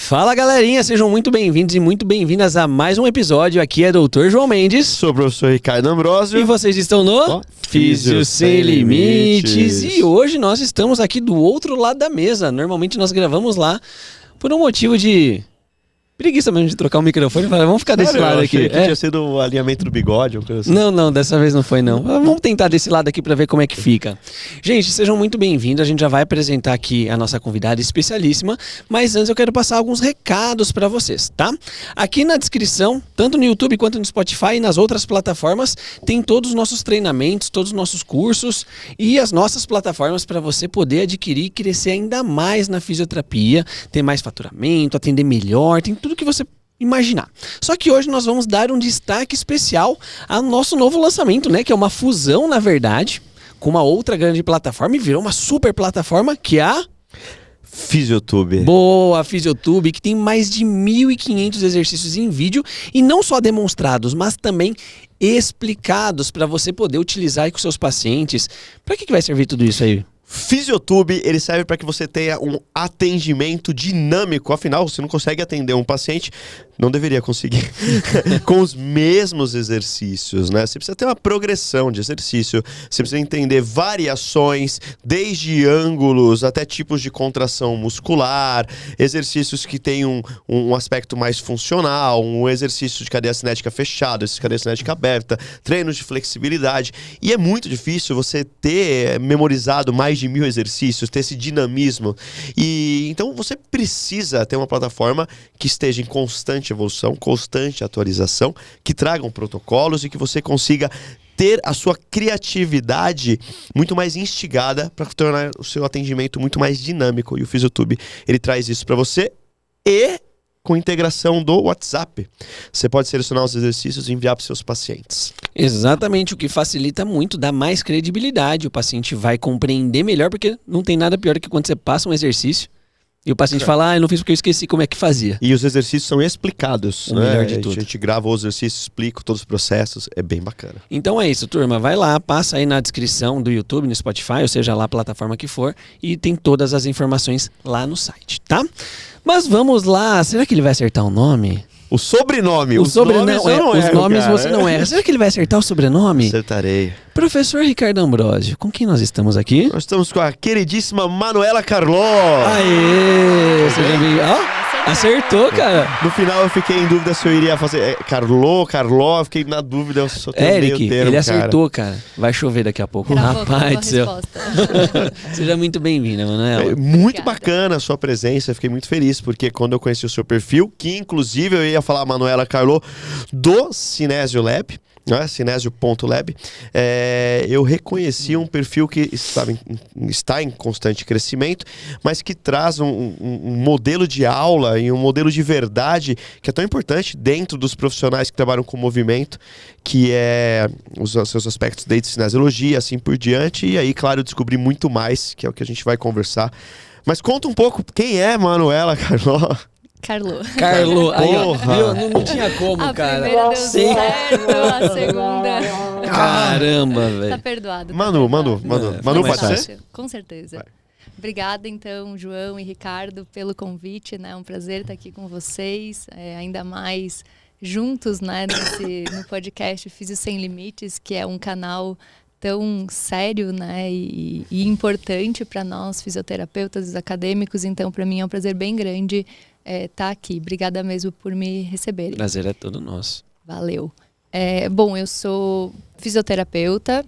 Fala galerinha, sejam muito bem-vindos e muito bem-vindas a mais um episódio. Aqui é Dr. João Mendes. Sou o professor Ricardo Ambrosio. E vocês estão no Físio Sem Limites. E hoje nós estamos aqui do outro lado da mesa. Normalmente nós gravamos lá por um motivo de preguiça mesmo de trocar o microfone e falar, vamos ficar desse lado aqui. Que tinha sido o alinhamento do bigode ou coisa assim. Não, dessa vez não foi não. Vamos tentar desse lado aqui para ver como é que fica. Gente, sejam muito bem-vindos. A gente já vai apresentar aqui a nossa convidada especialíssima, mas antes eu quero passar alguns recados para vocês, tá? Aqui na descrição, tanto no YouTube quanto no Spotify e nas outras plataformas, tem todos os nossos treinamentos, todos os nossos cursos e as nossas plataformas para você poder adquirir e crescer ainda mais na fisioterapia, ter mais faturamento, atender melhor, tem tudo que você imaginar. Só que hoje nós vamos dar um destaque especial ao nosso novo lançamento, né? Que é uma fusão, na verdade, com uma outra grande plataforma e virou uma super plataforma que é a Fisiotube. Boa, Fisiotube, que tem mais de 1.500 exercícios em vídeo e não só demonstrados, mas também explicados para você poder utilizar aí com seus pacientes. Para que vai servir tudo isso aí? Fisiotube, ele serve para que você tenha um atendimento dinâmico. Afinal, você não consegue atender um paciente, não deveria conseguir, com os mesmos exercícios, né? Você precisa ter uma progressão de exercício, você precisa entender variações, desde ângulos até tipos de contração muscular, exercícios que têm um aspecto mais funcional, um exercício de cadeia cinética fechada, cadeia cinética aberta, treinos de flexibilidade. E é muito difícil você ter memorizado mais de 1.000 exercícios, ter esse dinamismo. E então você precisa ter uma plataforma que esteja em constante evolução, constante atualização, que tragam protocolos e que você consiga ter a sua criatividade muito mais instigada para tornar o seu atendimento muito mais dinâmico. E o Fisiotube, ele traz isso para você e com integração do WhatsApp. Você pode selecionar os exercícios e enviar para os seus pacientes. Exatamente, o que facilita muito, dá mais credibilidade. O paciente vai compreender melhor, porque não tem nada pior do que quando você passa um exercício e o paciente fala, eu não fiz porque eu esqueci como é que fazia. E os exercícios são explicados, né? Melhor de tudo. A gente grava os exercícios, explica todos os processos, é bem bacana. Então é isso, turma, vai lá, passa aí na descrição do YouTube, no Spotify, ou seja lá a plataforma que for, e tem todas as informações lá no site, tá? Mas vamos lá, será que ele vai acertar o nome? O sobrenome. Os nomes você não erra. Será que ele vai acertar o sobrenome? Acertarei. Professor Ricardo Ambrosio, com quem nós estamos aqui? Nós estamos com a queridíssima Manuela Carló. Aê! Seja bem... acertou, cara. No final eu fiquei em dúvida se eu iria fazer Carló, fiquei na dúvida. Eu só tenho Eric, meio termo, ele acertou, cara. Vai chover daqui a pouco. Rapaz do céu. Seja muito bem-vinda, Manuela. Muito bacana a sua presença, eu fiquei muito feliz, porque quando eu conheci o seu perfil, que inclusive eu ia falar Manuela Carló do Cinésio Lab, né? Cinésio.lab, eu reconheci um perfil que está em constante crescimento, mas que traz um modelo de aula e um modelo de verdade que é tão importante dentro dos profissionais que trabalham com movimento, que é os seus aspectos de cinesiologia, assim por diante. E aí, claro, eu descobri muito mais, que é o que a gente vai conversar. Mas conta um pouco, quem é Manuela Carló? Carlo. Aí, ó, viu? Não tinha como, a cara. A primeira deu certo, a segunda... Caramba, velho. Tá perdoado. Manu, pode ser? Com certeza. Vai. Obrigada, então, João e Ricardo, pelo convite, né? É um prazer estar aqui com vocês, ainda mais juntos, né? No podcast Físio Sem Limites, que é um canal tão sério, né, e importante para nós, fisioterapeutas acadêmicos. Então, para mim é um prazer bem grande estar aqui. Obrigada mesmo por me receberem. Prazer é todo nosso. Valeu. Bom, eu sou fisioterapeuta,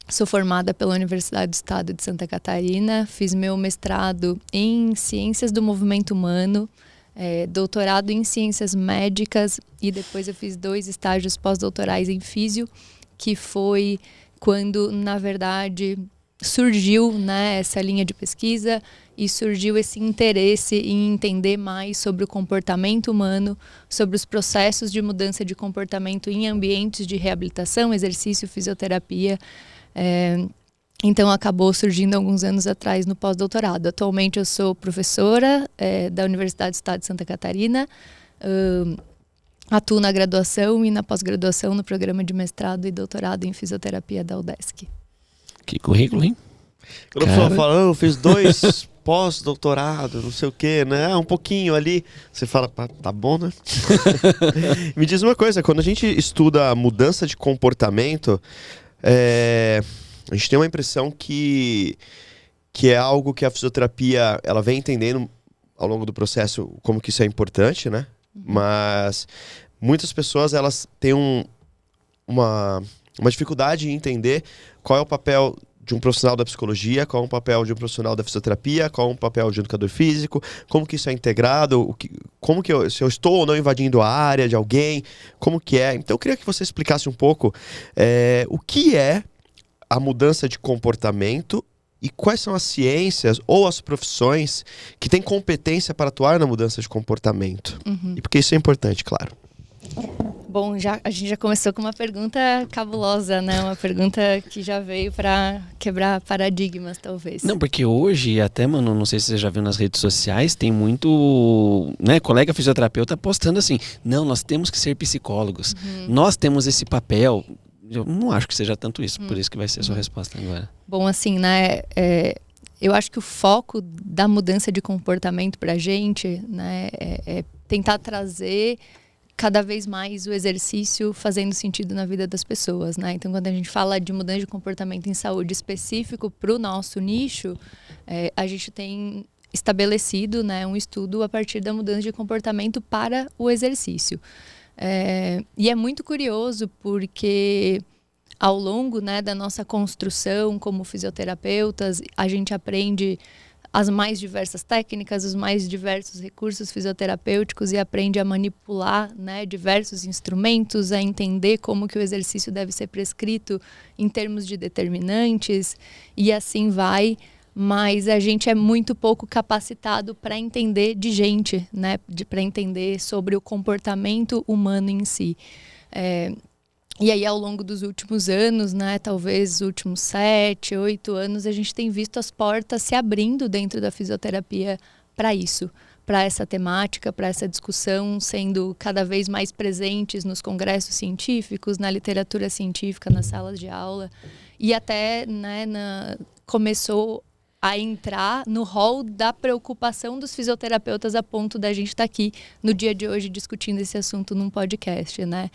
sou formada pela Universidade do Estado de Santa Catarina, fiz meu mestrado em Ciências do Movimento Humano, doutorado em Ciências Médicas e depois eu fiz 2 estágios pós-doutorais em Físio, que foi quando, na verdade, surgiu, né, essa linha de pesquisa e surgiu esse interesse em entender mais sobre o comportamento humano, sobre os processos de mudança de comportamento em ambientes de reabilitação, exercício, fisioterapia. Então, acabou surgindo alguns anos atrás no pós-doutorado. Atualmente, eu sou professora da Universidade do Estado de Santa Catarina, atuo na graduação e na pós-graduação no programa de mestrado e doutorado em fisioterapia da UDESC. Que currículo, hein? Quando a pessoa fala, eu fiz 2 pós-doutorado, não sei o quê, né? Um pouquinho ali. Você fala, tá bom, né? Me diz uma coisa, quando a gente estuda a mudança de comportamento, a gente tem uma impressão que é algo que a fisioterapia ela vem entendendo ao longo do processo como que isso é importante, né? Mas muitas pessoas elas têm uma dificuldade em entender qual é o papel de um profissional da psicologia, qual é o papel de um profissional da fisioterapia, qual é o papel de um educador físico, como que isso é integrado, como que se eu estou ou não invadindo a área de alguém, como que é. Então eu queria que você explicasse um pouco o que é a mudança de comportamento e quais são as ciências ou as profissões que têm competência para atuar na mudança de comportamento. E porque isso é importante, claro. Bom, a gente já começou com uma pergunta cabulosa, né? Uma pergunta que já veio para quebrar paradigmas, talvez. Não, porque hoje, até, mano, não sei se você já viu nas redes sociais, tem muito, né, colega fisioterapeuta postando assim, não, nós temos que ser psicólogos, nós temos esse papel. Eu não acho que seja tanto isso, por isso que vai ser a sua resposta agora. Bom, assim, né, eu acho que o foco da mudança de comportamento pra gente, né, é tentar trazer cada vez mais o exercício fazendo sentido na vida das pessoas, né? Então, quando a gente fala de mudança de comportamento em saúde específico para o nosso nicho, a gente tem estabelecido, né, um estudo a partir da mudança de comportamento para o exercício. E é muito curioso porque ao longo, né, da nossa construção como fisioterapeutas, a gente aprende as mais diversas técnicas, os mais diversos recursos fisioterapêuticos e aprende a manipular, né, diversos instrumentos, a entender como que o exercício deve ser prescrito em termos de determinantes e assim vai, mas a gente é muito pouco capacitado para entender de gente, né, para entender sobre o comportamento humano em si. E aí, ao longo dos últimos anos, né, talvez os últimos 7, 8 anos, a gente tem visto as portas se abrindo dentro da fisioterapia para isso, para essa temática, para essa discussão, sendo cada vez mais presentes nos congressos científicos, na literatura científica, nas salas de aula. E até, né, começou a entrar no rol da preocupação dos fisioterapeutas a ponto da gente estar aqui no dia de hoje discutindo esse assunto num podcast, né?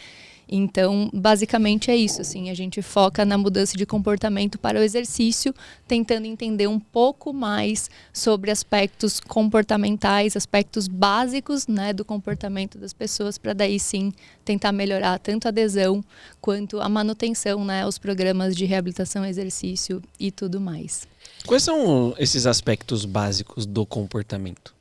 Então, basicamente é isso, assim, a gente foca na mudança de comportamento para o exercício, tentando entender um pouco mais sobre aspectos comportamentais, aspectos básicos, né, do comportamento das pessoas, para daí sim tentar melhorar tanto a adesão quanto a manutenção, né, aos programas de reabilitação, exercício e tudo mais. Quais são esses aspectos básicos do comportamento?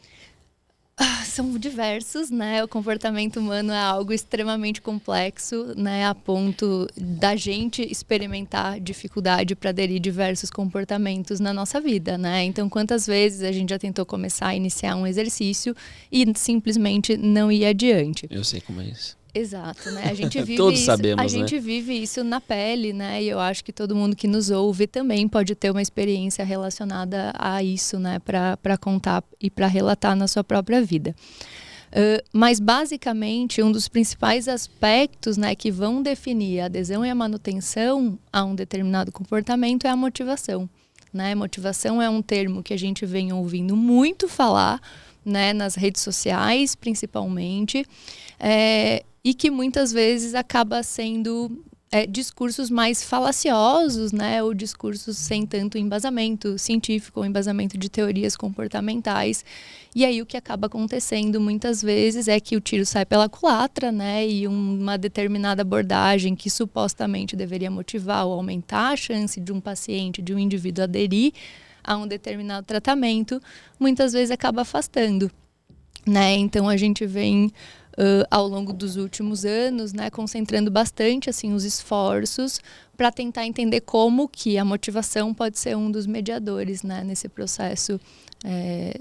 São diversos, né? O comportamento humano é algo extremamente complexo, né? A ponto da gente experimentar dificuldade para aderir diversos comportamentos na nossa vida, né? Então, quantas vezes a gente já tentou começar a iniciar um exercício e simplesmente não ir adiante? Eu sei como é isso. Exato, né? A gente vive Todos isso, sabemos, a gente vive isso na pele, né? E eu acho que todo mundo que nos ouve também pode ter uma experiência relacionada a isso, né? Para contar e para relatar na sua própria vida. Mas basicamente um dos principais aspectos, né, que vão definir a adesão e a manutenção a um determinado comportamento é a motivação, né? Motivação é um termo que a gente vem ouvindo muito falar, né, nas redes sociais principalmente, e que muitas vezes acaba sendo discursos mais falaciosos, né, ou discursos sem tanto embasamento científico ou embasamento de teorias comportamentais. E aí o que acaba acontecendo muitas vezes é que o tiro sai pela culatra, né, e uma determinada abordagem que supostamente deveria motivar ou aumentar a chance de um paciente, de um indivíduo aderir a um determinado tratamento, muitas vezes acaba afastando, né? Então a gente vem ao longo dos últimos anos, né, concentrando bastante assim os esforços para tentar entender como que a motivação pode ser um dos mediadores, né, nesse processo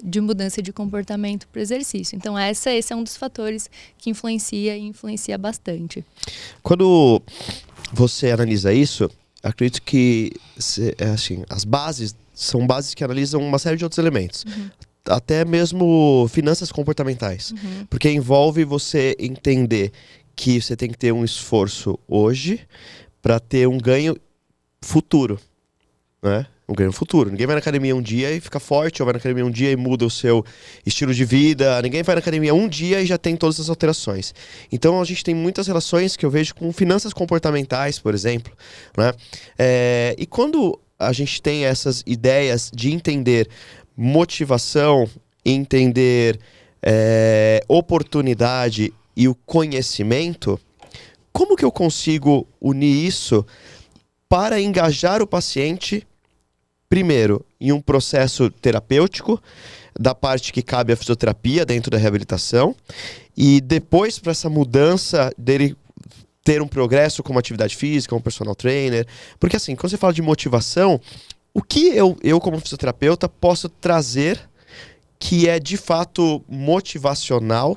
de mudança de comportamento para o exercício. Então esse é um dos fatores que influencia bastante. Quando você analisa isso, acredito que assim, as bases são bases que analisam uma série de outros elementos. Até mesmo finanças comportamentais. Porque envolve você entender que você tem que ter um esforço hoje para ter um ganho futuro, né? um ganho futuro. Ninguém vai na academia um dia e fica forte, ou vai na academia um dia e muda o seu estilo de vida. Ninguém vai na academia um dia e já tem todas as alterações. Então a gente tem muitas relações que eu vejo com finanças comportamentais, por exemplo, né? E quando a gente tem essas ideias de entender motivação, entender oportunidade e o conhecimento, como que eu consigo unir isso para engajar o paciente, primeiro, em um processo terapêutico, da parte que cabe à fisioterapia dentro da reabilitação, e depois para essa mudança dele ter um progresso como atividade física, um personal trainer? Porque assim, quando você fala de motivação, o que eu como fisioterapeuta posso trazer que é de fato motivacional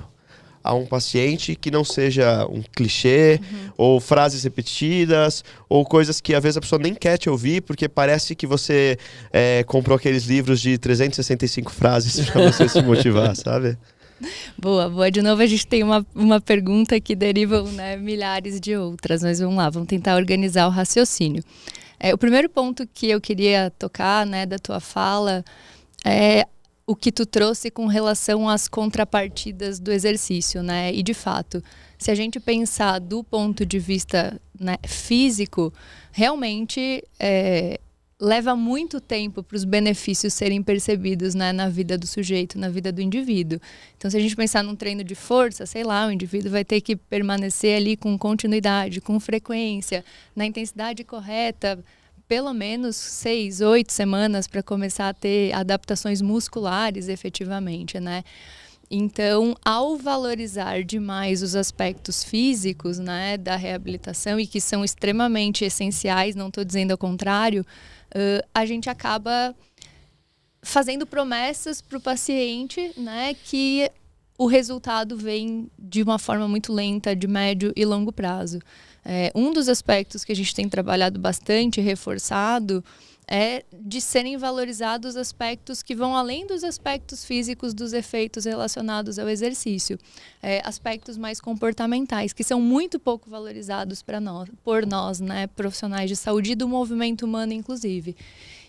a um paciente, que não seja um clichê, ou frases repetidas, ou coisas que às vezes a pessoa nem quer te ouvir, porque parece que você comprou aqueles livros de 365 frases para você se motivar, sabe? Boa. De novo, a gente tem uma pergunta que derivam, né, milhares de outras, mas vamos lá, vamos tentar organizar o raciocínio. O primeiro ponto que eu queria tocar, né, da tua fala é o que tu trouxe com relação às contrapartidas do exercício, né? E de fato, se a gente pensar do ponto de vista, né, físico, realmente leva muito tempo para os benefícios serem percebidos, né, na vida do sujeito, na vida do indivíduo. Então, se a gente pensar num treino de força, sei lá, o indivíduo vai ter que permanecer ali com continuidade, com frequência, na intensidade correta, pelo menos 6, 8 semanas para começar a ter adaptações musculares efetivamente, né? Então, ao valorizar demais os aspectos físicos, né, da reabilitação, e que são extremamente essenciais, não estou dizendo ao contrário, a gente acaba fazendo promessas para o paciente, né, que o resultado vem de uma forma muito lenta, de médio e longo prazo. Um dos aspectos que a gente tem trabalhado bastante, reforçado, é de serem valorizados aspectos que vão além dos aspectos físicos dos efeitos relacionados ao exercício. Aspectos mais comportamentais, que são muito pouco valorizados por nós, né, profissionais de saúde e do movimento humano, inclusive.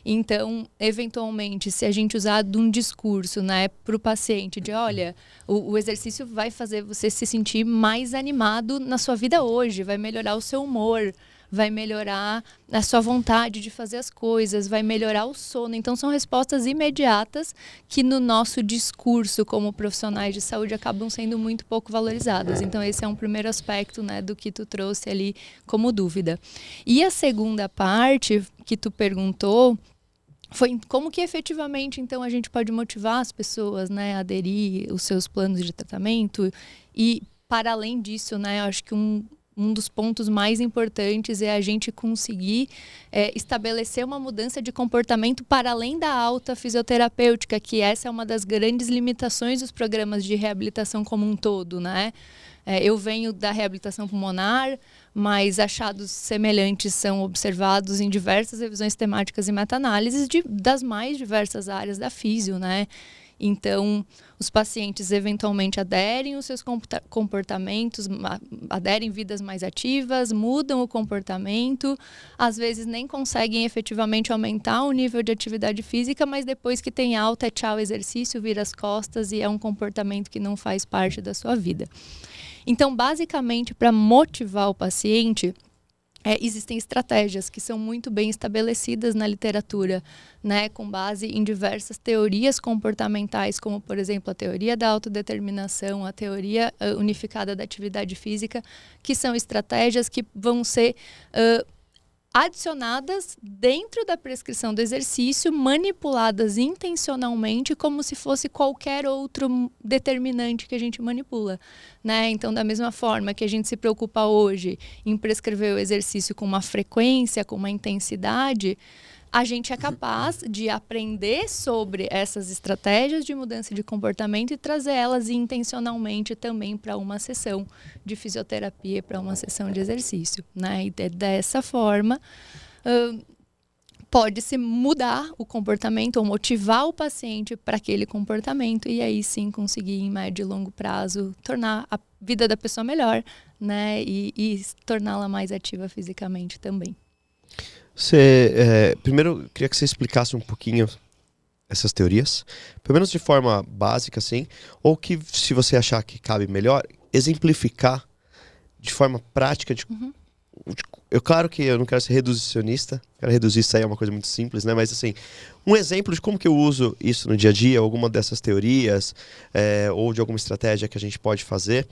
Então, eventualmente, se a gente usar de um discurso, né, para o paciente de, olha, o exercício vai fazer você se sentir mais animado na sua vida hoje, vai melhorar o seu humor, vai melhorar a sua vontade de fazer as coisas, vai melhorar o sono. Então, são respostas imediatas que no nosso discurso como profissionais de saúde acabam sendo muito pouco valorizadas. Então, esse é um primeiro aspecto, né, do que tu trouxe ali como dúvida. E a segunda parte que tu perguntou foi como que efetivamente, então, a gente pode motivar as pessoas, né, a aderir os seus planos de tratamento. E, para além disso, né, eu acho que um dos pontos mais importantes é a gente conseguir estabelecer uma mudança de comportamento para além da alta fisioterapêutica, que essa é uma das grandes limitações dos programas de reabilitação como um todo, né? Eu venho da reabilitação pulmonar, mas achados semelhantes são observados em diversas revisões temáticas e meta-análises das mais diversas áreas da físio, né? Então, os pacientes eventualmente aderem os seus comportamentos, aderem vidas mais ativas, mudam o comportamento, às vezes nem conseguem efetivamente aumentar o nível de atividade física, mas depois que tem alta, tchau, exercício, vira as costas e é um comportamento que não faz parte da sua vida. Então, basicamente, para motivar o paciente, existem estratégias que são muito bem estabelecidas na literatura, né, com base em diversas teorias comportamentais, como, por exemplo, a teoria da autodeterminação, a teoria unificada da atividade física, que são estratégias que vão ser adicionadas dentro da prescrição do exercício, manipuladas intencionalmente como se fosse qualquer outro determinante que a gente manipula, né? Então, da mesma forma que a gente se preocupa hoje em prescrever o exercício com uma frequência, com uma intensidade, a gente é capaz de aprender sobre essas estratégias de mudança de comportamento e trazer elas intencionalmente também para uma sessão de fisioterapia, para uma sessão de exercício, né? E dessa forma, pode-se mudar o comportamento ou motivar o paciente para aquele comportamento e aí sim conseguir, em médio e longo prazo, tornar a vida da pessoa melhor, né? E torná-la mais ativa fisicamente também. Primeiro, eu queria que você explicasse um pouquinho essas teorias, pelo menos de forma básica, assim, ou que, se você achar que cabe melhor, exemplificar de forma prática. Claro que eu não quero ser reducionista, quero reduzir isso aí, é uma coisa muito simples, né? Mas, assim, um exemplo de como que eu uso isso no dia a dia, alguma dessas teorias, ou de alguma estratégia que a gente pode fazer,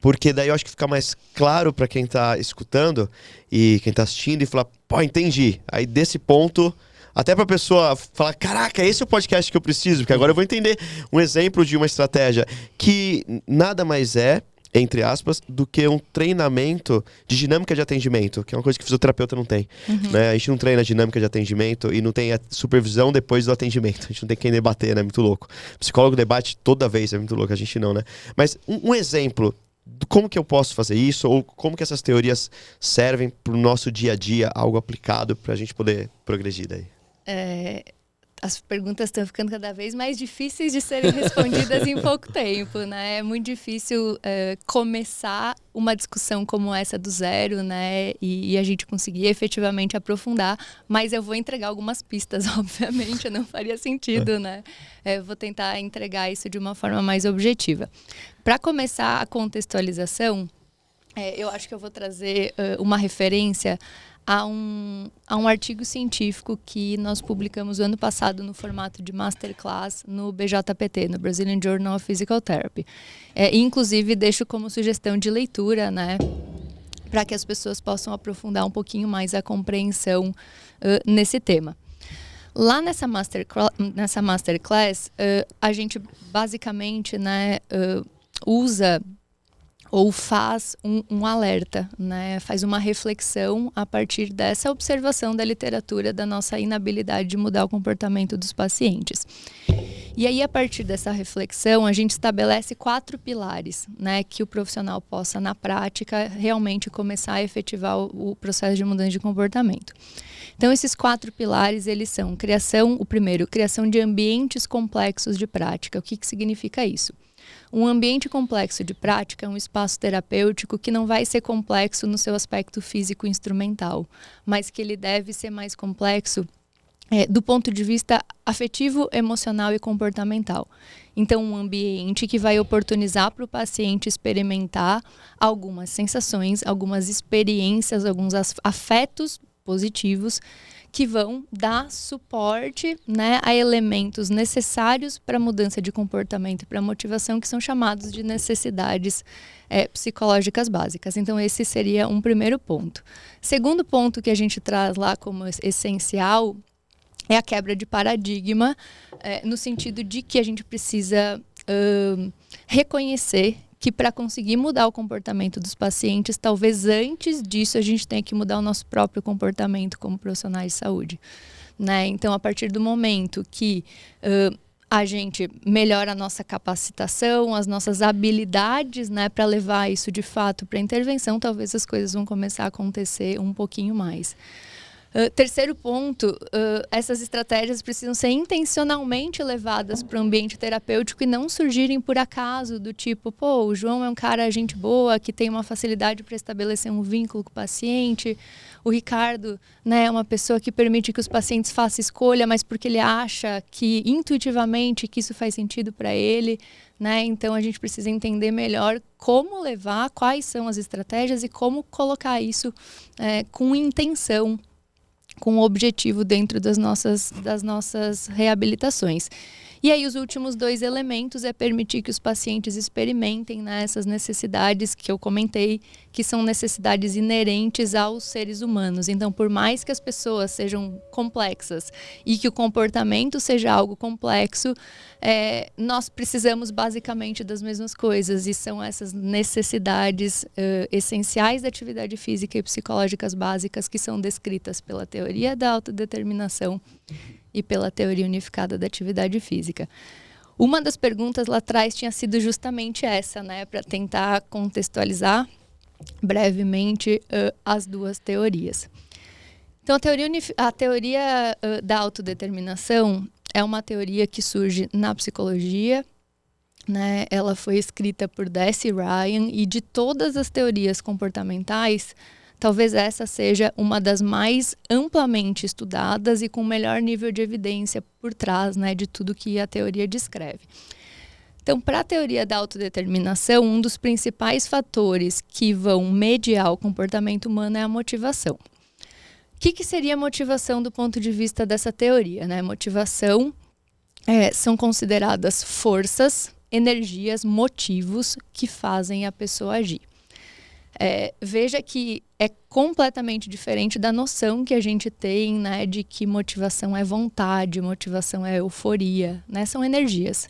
porque daí eu acho que fica mais claro para quem está escutando e quem está assistindo e falar, pô, entendi. Aí, desse ponto, até para a pessoa falar, caraca, esse é o podcast que eu preciso, porque agora eu vou entender um exemplo de uma estratégia que nada mais é, entre aspas, do que um treinamento de dinâmica de atendimento, que é uma coisa que o fisioterapeuta não tem. Né? A gente não treina dinâmica de atendimento e não tem a supervisão depois do atendimento. A gente não tem quem debater, né? É muito louco. O psicólogo debate toda vez, é muito louco, a gente não, né? Mas um exemplo de como que eu posso fazer isso, ou como que essas teorias servem para o nosso dia a dia, algo aplicado para a gente poder progredir daí. As perguntas estão ficando cada vez mais difíceis de serem respondidas em pouco tempo, né? É muito difícil começar uma discussão como essa do zero, né? E a gente conseguir efetivamente aprofundar, mas eu vou entregar algumas pistas, obviamente, não faria sentido, né? Vou tentar entregar isso de uma forma mais objetiva. Para começar a contextualização, eu acho que eu vou trazer uma referência a um artigo científico que nós publicamos o ano passado no formato de masterclass no BJPT, no Brazilian Journal of Physical Therapy. Inclusive, deixo como sugestão de leitura, né, para que as pessoas possam aprofundar um pouquinho mais a compreensão nesse tema. Lá nessa masterclass, a gente basicamente, né, usa ou faz um alerta, né? Faz uma reflexão a partir dessa observação da literatura da nossa inabilidade de mudar o comportamento dos pacientes. E aí, a partir dessa reflexão, a gente estabelece 4 pilares, né? Que o profissional possa, na prática, realmente começar a efetivar o processo de mudança de comportamento. Então, esses 4 pilares, eles são o primeiro, criação de ambientes complexos de prática. O que significa isso? Um ambiente complexo de prática é um espaço terapêutico que não vai ser complexo no seu aspecto físico e instrumental, mas que ele deve ser mais complexo do ponto de vista afetivo, emocional e comportamental. Então, um ambiente que vai oportunizar para o paciente experimentar algumas sensações, algumas experiências, alguns afetos positivos que vão dar suporte, né, a elementos necessários para a mudança de comportamento e para a motivação, que são chamados de necessidades psicológicas básicas. Então, esse seria um primeiro ponto. Segundo ponto que a gente traz lá como essencial é a quebra de paradigma, no sentido de que a gente precisa reconhecer que para conseguir mudar o comportamento dos pacientes, talvez antes disso a gente tenha que mudar o nosso próprio comportamento como profissionais de saúde, né? Então, a partir do momento que a gente melhora a nossa capacitação, as nossas habilidades, né, para levar isso de fato para a intervenção, talvez as coisas vão começar a acontecer um pouquinho mais. Terceiro ponto, essas estratégias precisam ser intencionalmente levadas para o ambiente terapêutico e não surgirem por acaso, do tipo, pô, o João é um cara gente boa, que tem uma facilidade para estabelecer um vínculo com o paciente, o Ricardo, né, é uma pessoa que permite que os pacientes façam escolha, mas porque ele acha que intuitivamente que isso faz sentido para ele, né? Então a gente precisa entender melhor como levar, quais são as estratégias e como colocar isso com intenção, com objetivo dentro das nossas reabilitações. E aí os últimos 2 elementos é permitir que os pacientes experimentem, né, essas necessidades que eu comentei, que são necessidades inerentes aos seres humanos. Então, por mais que as pessoas sejam complexas e que o comportamento seja algo complexo, nós precisamos basicamente das mesmas coisas, e são essas necessidades essenciais da atividade física e psicológicas básicas que são descritas pela teoria da autodeterminação e pela teoria unificada da atividade física. Uma das perguntas lá atrás tinha sido justamente essa, né, para tentar contextualizar brevemente as 2 teorias. Então, a teoria da autodeterminação é uma teoria que surge na psicologia, né? Ela foi escrita por Deci Ryan, e de todas as teorias comportamentais, talvez essa seja uma das mais amplamente estudadas e com melhor nível de evidência por trás, né, de tudo que a teoria descreve. Então, para a teoria da autodeterminação, um dos principais fatores que vão mediar o comportamento humano é a motivação. O que seria motivação do ponto de vista dessa teoria, né? Motivação são consideradas forças, energias, motivos que fazem a pessoa agir. Veja que é completamente diferente da noção que a gente tem, né, de que motivação é vontade, motivação é euforia, né? São energias.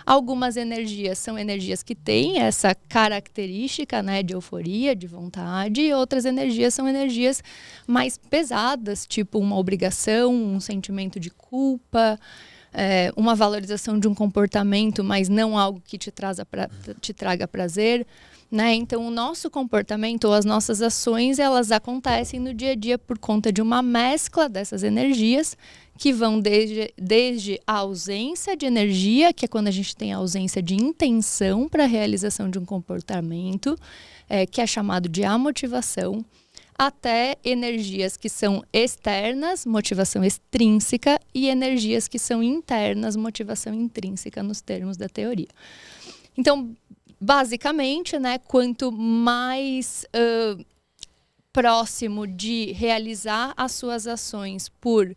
Algumas energias são energias que têm essa característica, né, de euforia, de vontade, e outras energias são energias mais pesadas, tipo uma obrigação, um sentimento de culpa, uma valorização de um comportamento, mas não algo que te traga prazer. Né? Então, o nosso comportamento ou as nossas ações, elas acontecem no dia a dia por conta de uma mescla dessas energias que vão desde a ausência de energia, que é quando a gente tem a ausência de intenção para a realização de um comportamento, que é chamado de amotivação, até energias que são externas, motivação extrínseca, e energias que são internas, motivação intrínseca, nos termos da teoria. Então, basicamente, né, quanto mais próximo de realizar as suas ações por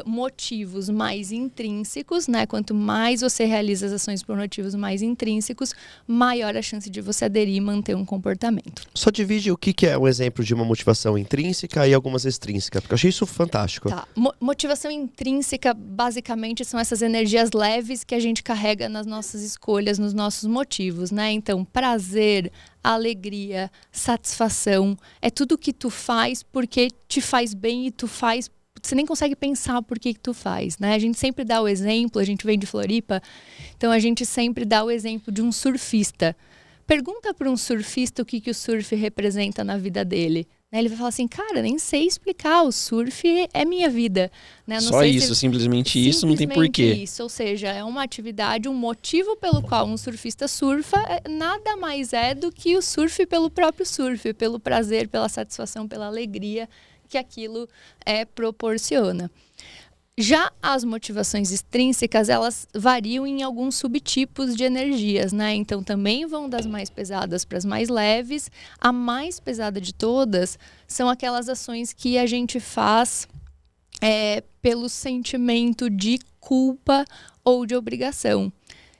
motivos mais intrínsecos, né, quanto mais você realiza as ações por motivos mais intrínsecos, maior a chance de você aderir e manter um comportamento. Só divide o que é um exemplo de uma motivação intrínseca e algumas extrínsecas, porque eu achei isso fantástico. Tá. Motivação intrínseca, basicamente, são essas energias leves que a gente carrega nas nossas escolhas, nos nossos motivos, né? Então, prazer, alegria, satisfação, é tudo que tu faz porque te faz bem e tu faz. Você nem consegue pensar por que tu faz, né? A gente sempre dá o exemplo, a gente vem de Floripa, então a gente sempre dá o exemplo de um surfista. Pergunta para um surfista o que o surf representa na vida dele. Né? Ele vai falar assim, cara, nem sei explicar, o surf é minha vida. Né? Não Só sei isso, simplesmente isso, não tem porquê. Isso, ou seja, é uma atividade, um motivo pelo qual um surfista surfa, nada mais é do que o surf pelo próprio surf, pelo prazer, pela satisfação, pela alegria que aquilo proporciona. Já as motivações extrínsecas, elas variam em alguns subtipos de energias, né? Então, também vão das mais pesadas para as mais leves. A mais pesada de todas são aquelas ações que a gente faz pelo sentimento de culpa ou de obrigação,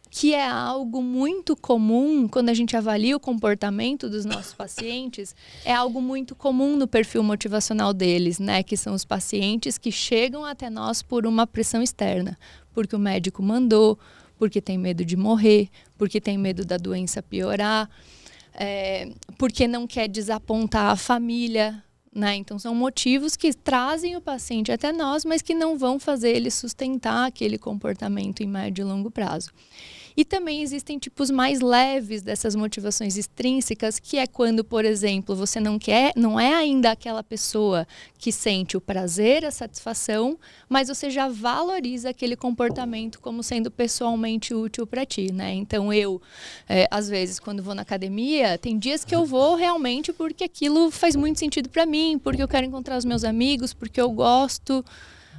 que é algo muito comum quando a gente avalia o comportamento dos nossos pacientes, é algo muito comum no perfil motivacional deles, né? Que são os pacientes que chegam até nós por uma pressão externa, porque o médico mandou, porque tem medo de morrer, porque tem medo da doença piorar, porque não quer desapontar a família, né? Então, são motivos que trazem o paciente até nós, mas que não vão fazer ele sustentar aquele comportamento em médio e longo prazo. E também existem tipos mais leves dessas motivações extrínsecas, que é quando, por exemplo, você não é ainda aquela pessoa que sente o prazer, a satisfação, mas você já valoriza aquele comportamento como sendo pessoalmente útil para ti, né? Então, às vezes, quando vou na academia, tem dias que eu vou realmente porque aquilo faz muito sentido para mim, porque eu quero encontrar os meus amigos, porque eu gosto,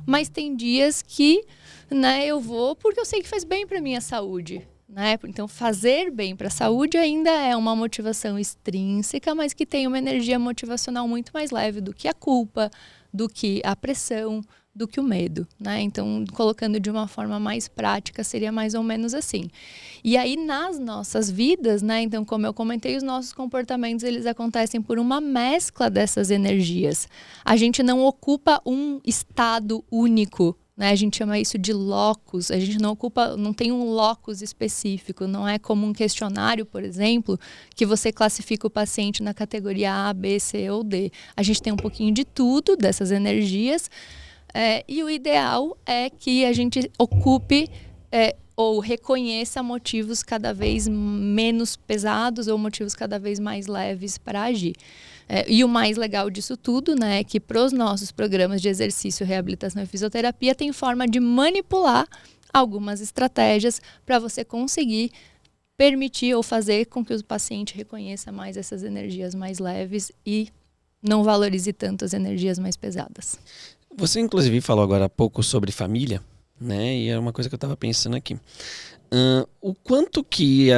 mas tem dias que, né, eu vou porque eu sei que faz bem para minha saúde, né? Então, fazer bem para a saúde ainda é uma motivação extrínseca, mas que tem uma energia motivacional muito mais leve do que a culpa, do que a pressão, do que o medo, né? Então, colocando de uma forma mais prática, seria mais ou menos assim. E aí, nas nossas vidas, né? Então, como eu comentei, os nossos comportamentos, eles acontecem por uma mescla dessas energias. A gente não ocupa um estado único, né? A gente chama isso de locus, a gente não tem um locus específico, não é como um questionário, por exemplo, que você classifica o paciente na categoria A, B, C ou D. A gente tem um pouquinho de tudo, dessas energias, e o ideal é que a gente ocupe ou reconheça motivos cada vez menos pesados ou motivos cada vez mais leves para agir. E o mais legal disso tudo, né, é que para os nossos programas de exercício, reabilitação e fisioterapia tem forma de manipular algumas estratégias para você conseguir permitir ou fazer com que o paciente reconheça mais essas energias mais leves e não valorize tanto as energias mais pesadas. Você, inclusive, falou agora há pouco sobre família, né? E é uma coisa que eu estava pensando aqui. O quanto que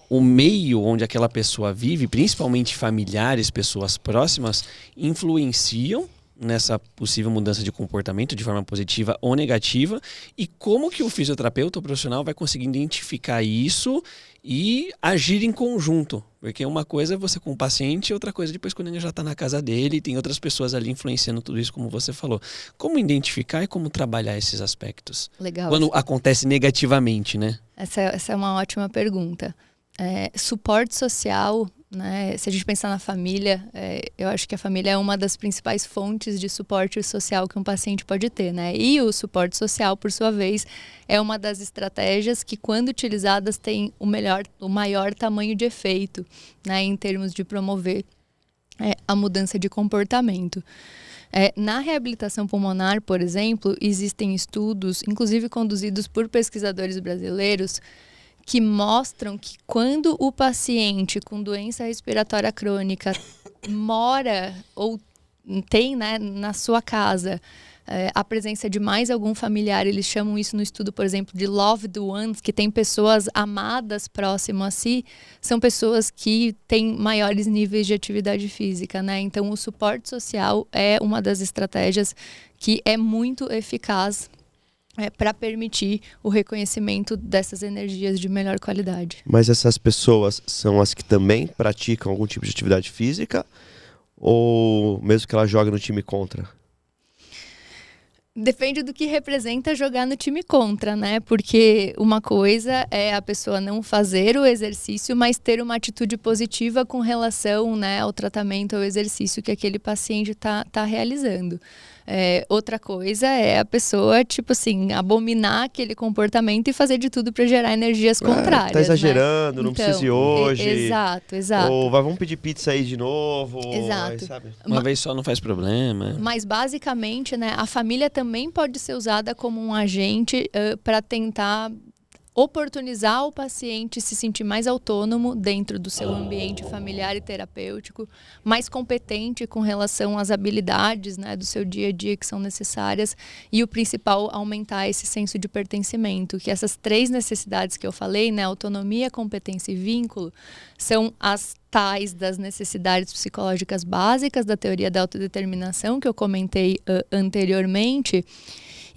o meio onde aquela pessoa vive, principalmente familiares, pessoas próximas, influenciam nessa possível mudança de comportamento de forma positiva ou negativa, e como que o fisioterapeuta ou profissional vai conseguir identificar isso e agir em conjunto, porque uma coisa é você com o paciente e outra coisa depois quando ele já está na casa dele e tem outras pessoas ali influenciando tudo isso, como você falou. Como identificar e como trabalhar esses aspectos? Legal. Quando acontece negativamente, né? Essa é uma ótima pergunta. Suporte social, né? Se a gente pensar na família, eu acho que a família é uma das principais fontes de suporte social que um paciente pode ter, né? E o suporte social, por sua vez, é uma das estratégias que, quando utilizadas, tem o maior tamanho de efeito, né? Em termos de promover a mudança de comportamento. Na reabilitação pulmonar, por exemplo, existem estudos, inclusive conduzidos por pesquisadores brasileiros, que mostram que quando o paciente com doença respiratória crônica mora ou tem, né, na sua casa a presença de mais algum familiar, eles chamam isso no estudo, por exemplo, de loved ones, que tem pessoas amadas próximas a si, são pessoas que têm maiores níveis de atividade física, né? Então, o suporte social é uma das estratégias que é muito eficaz para permitir o reconhecimento dessas energias de melhor qualidade. Mas essas pessoas são as que também praticam algum tipo de atividade física? Ou mesmo que ela jogue no time contra? Depende do que representa jogar no time contra, né? Porque uma coisa é a pessoa não fazer o exercício, mas ter uma atitude positiva com relação, né, ao tratamento, ao exercício que aquele paciente tá realizando. Outra coisa é a pessoa, tipo assim, abominar aquele comportamento e fazer de tudo para gerar energias contrárias. Tá exagerando, né? Não precisa ir hoje. Exato. Ou vamos pedir pizza aí de novo. Exato. Aí, sabe? Uma vez só não faz problema. Mas basicamente, né, a família também pode ser usada como um agente para tentar oportunizar o paciente se sentir mais autônomo dentro do seu ambiente familiar e terapêutico, mais competente com relação às habilidades, né, do seu dia a dia que são necessárias, e o principal, aumentar esse senso de pertencimento, que essas 3 necessidades que eu falei, né, autonomia, competência e vínculo, são as tais das necessidades psicológicas básicas da teoria da autodeterminação que eu comentei anteriormente.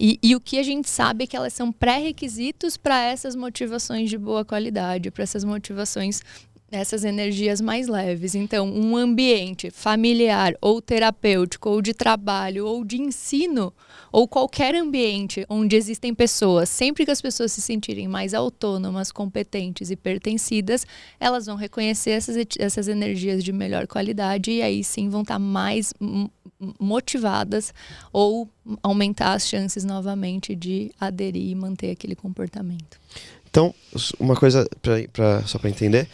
E o que a gente sabe é que elas são pré-requisitos para essas motivações de boa qualidade, para essas motivações, essas energias mais leves. Então, um ambiente familiar ou terapêutico, ou de trabalho, ou de ensino, ou qualquer ambiente onde existem pessoas, sempre que as pessoas se sentirem mais autônomas, competentes e pertencidas, elas vão reconhecer essas energias de melhor qualidade e aí sim vão estar mais motivadas ou aumentar as chances novamente de aderir e manter aquele comportamento. Então, uma coisa só para entender,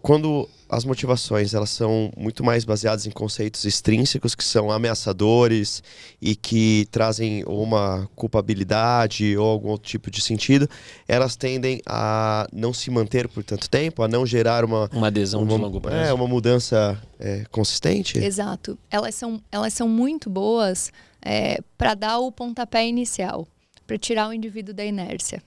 quando as motivações elas são muito mais baseadas em conceitos extrínsecos que são ameaçadores e que trazem uma culpabilidade ou algum outro tipo de sentido, elas tendem a não se manter por tanto tempo, a não gerar uma adesão de longo prazo. Uma mudança consistente. Exato. Elas são muito boas para dar o pontapé inicial, para tirar o indivíduo da inércia.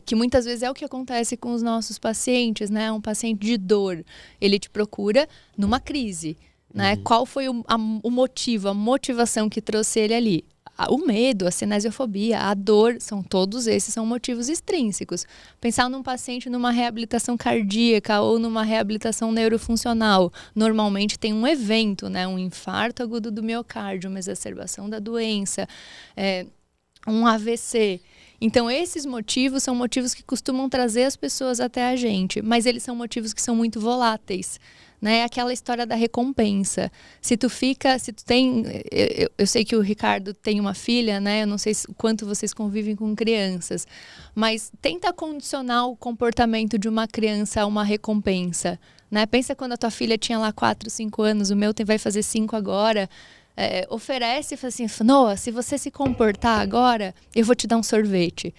Que muitas vezes é o que acontece com os nossos pacientes, né? Um paciente de dor, ele te procura numa crise, né? Qual foi o motivo, a motivação que trouxe ele ali? O medo, a cinesiofobia, a dor, todos esses são motivos extrínsecos. Pensar num paciente numa reabilitação cardíaca ou numa reabilitação neurofuncional, normalmente tem um evento, né? Um infarto agudo do miocárdio, uma exacerbação da doença, um AVC. Então, esses motivos são motivos que costumam trazer as pessoas até a gente, mas eles são motivos que são muito voláteis, né? Aquela história da recompensa. Se tu tem... Eu sei que o Ricardo tem uma filha, né? Eu não sei o quanto vocês convivem com crianças, mas tenta condicionar o comportamento de uma criança a uma recompensa, né? Pensa quando a tua filha tinha lá 4, 5 anos, o meu vai fazer 5 agora... oferece e fala assim, Noah, se você se comportar agora, eu vou te dar um sorvete.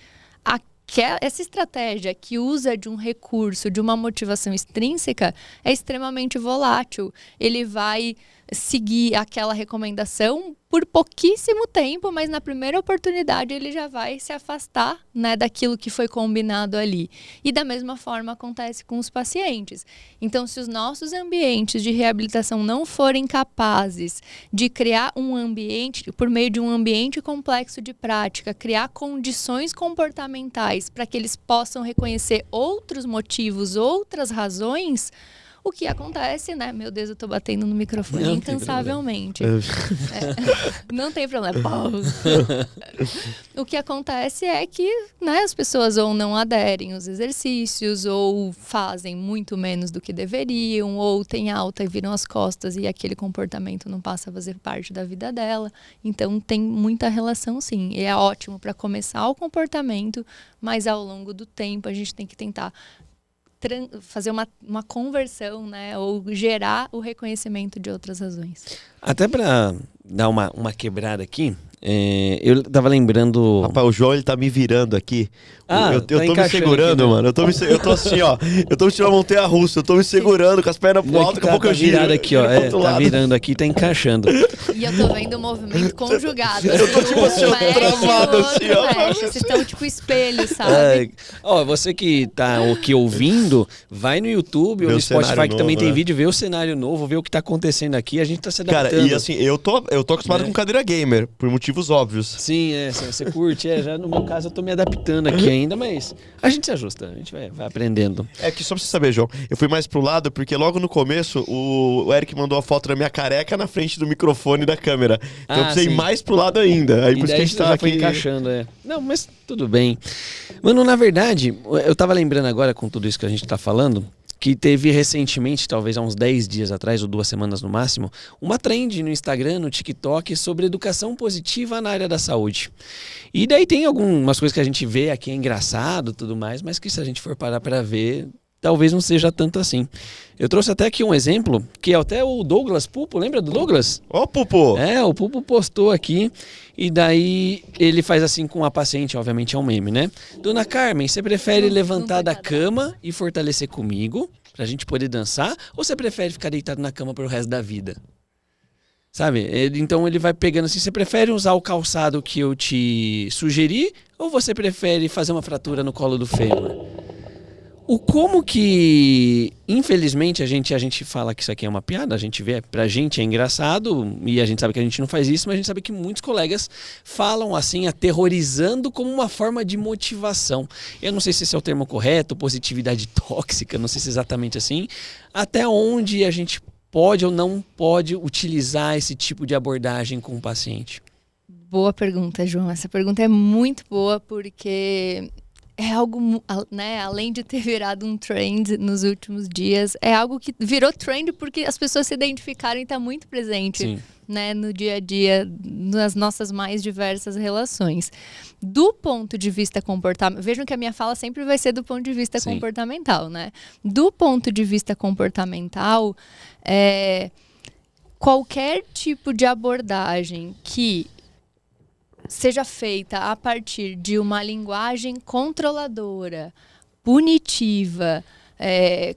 Essa estratégia que usa de um recurso, de uma motivação extrínseca, é extremamente volátil. Ele vai seguir aquela recomendação por pouquíssimo tempo, mas na primeira oportunidade ele já vai se afastar, né, daquilo que foi combinado ali. E da mesma forma acontece com os pacientes. Então, se os nossos ambientes de reabilitação não forem capazes de criar um ambiente, por meio de um ambiente complexo de prática, criar condições comportamentais para que eles possam reconhecer outros motivos, outras razões, o que acontece, né? Meu Deus, eu tô batendo no microfone Não incansavelmente. Não tem problema. O que acontece é que, né, as pessoas ou não aderem aos exercícios, ou fazem muito menos do que deveriam, ou têm alta e viram as costas e aquele comportamento não passa a fazer parte da vida dela. Então tem muita relação, sim. E é ótimo para começar o comportamento, mas ao longo do tempo a gente tem que tentar fazer uma conversão, né? Ou gerar o reconhecimento de outras razões. Até para dar uma quebrada aqui, eu tava lembrando... Rapaz, o João, ele tá me virando aqui. Eu tô me encaixando segurando, aqui, né? mano. Eu tô assim, ó. Eu tô me tirando a montanha-russa. Eu tô me segurando com as pernas pro alto. Daqui a pouco eu giro. Virado aqui, ó. Tá virando aqui, tá encaixando. E eu tô vendo o movimento conjugado. Eu tô tipo assim, ó, travado assim, ó. Vocês estão tipo espelho, sabe? Ó, você que tá aqui ouvindo, vai no YouTube ou Vê no o cenário Spotify, que também novo, tem né? vídeo, vê o cenário novo, vê o que tá acontecendo aqui. A gente tá se adaptando. Cara, e assim, eu tô acostumado com cadeira gamer, por motivos óbvios. Sim, você curte. Já no meu caso eu tô me adaptando aqui ainda, mas a gente se ajusta, a gente vai aprendendo. É que só pra você saber, João, eu fui mais pro lado porque logo no começo o Eric mandou a foto da minha careca na frente do microfone e da câmera. Então eu precisei ir sim. mais pro lado ainda. Aí E por isso que a daí gente já tá foi aqui. encaixando, Não, mas tudo bem. Mano, na verdade, eu tava lembrando agora com tudo isso que a gente tá falando, que teve recentemente, talvez há uns 10 dias atrás, ou 2 semanas no máximo, uma trend no Instagram, no TikTok, sobre educação positiva na área da saúde. E daí tem algumas coisas que a gente vê aqui, é engraçado e tudo mais, mas que se a gente for parar pra ver, talvez não seja tanto assim. Eu trouxe até aqui um exemplo, que é até o Douglas Pupo, lembra do Douglas? Ó, Pupo! O Pupo postou aqui, e daí ele faz assim com a paciente, obviamente é um meme, né? Dona Carmen, você prefere levantar da cama e fortalecer comigo, pra gente poder dançar, ou você prefere ficar deitado na cama pro resto da vida? Sabe? Então ele vai pegando assim, você prefere usar o calçado que eu te sugeri, ou você prefere fazer uma fratura no colo do fêmur? Como que, infelizmente, a gente fala que isso aqui é uma piada, a gente vê, pra gente é engraçado, e a gente sabe que a gente não faz isso, mas a gente sabe que muitos colegas falam assim, aterrorizando como uma forma de motivação. Eu não sei se esse é o termo correto, positividade tóxica, não sei se é exatamente assim, até onde a gente pode ou não pode utilizar esse tipo de abordagem com o paciente. Boa pergunta, João. Essa pergunta é muito boa porque... é algo, né, além de ter virado um trend nos últimos dias, é algo que virou trend porque as pessoas se identificaram e está muito presente, né, no dia a dia, nas nossas mais diversas relações. Do ponto de vista comportamental, vejam que a minha fala sempre vai ser do ponto de vista comportamental, né? Do ponto de vista comportamental, qualquer tipo de abordagem que seja feita a partir de uma linguagem controladora, punitiva,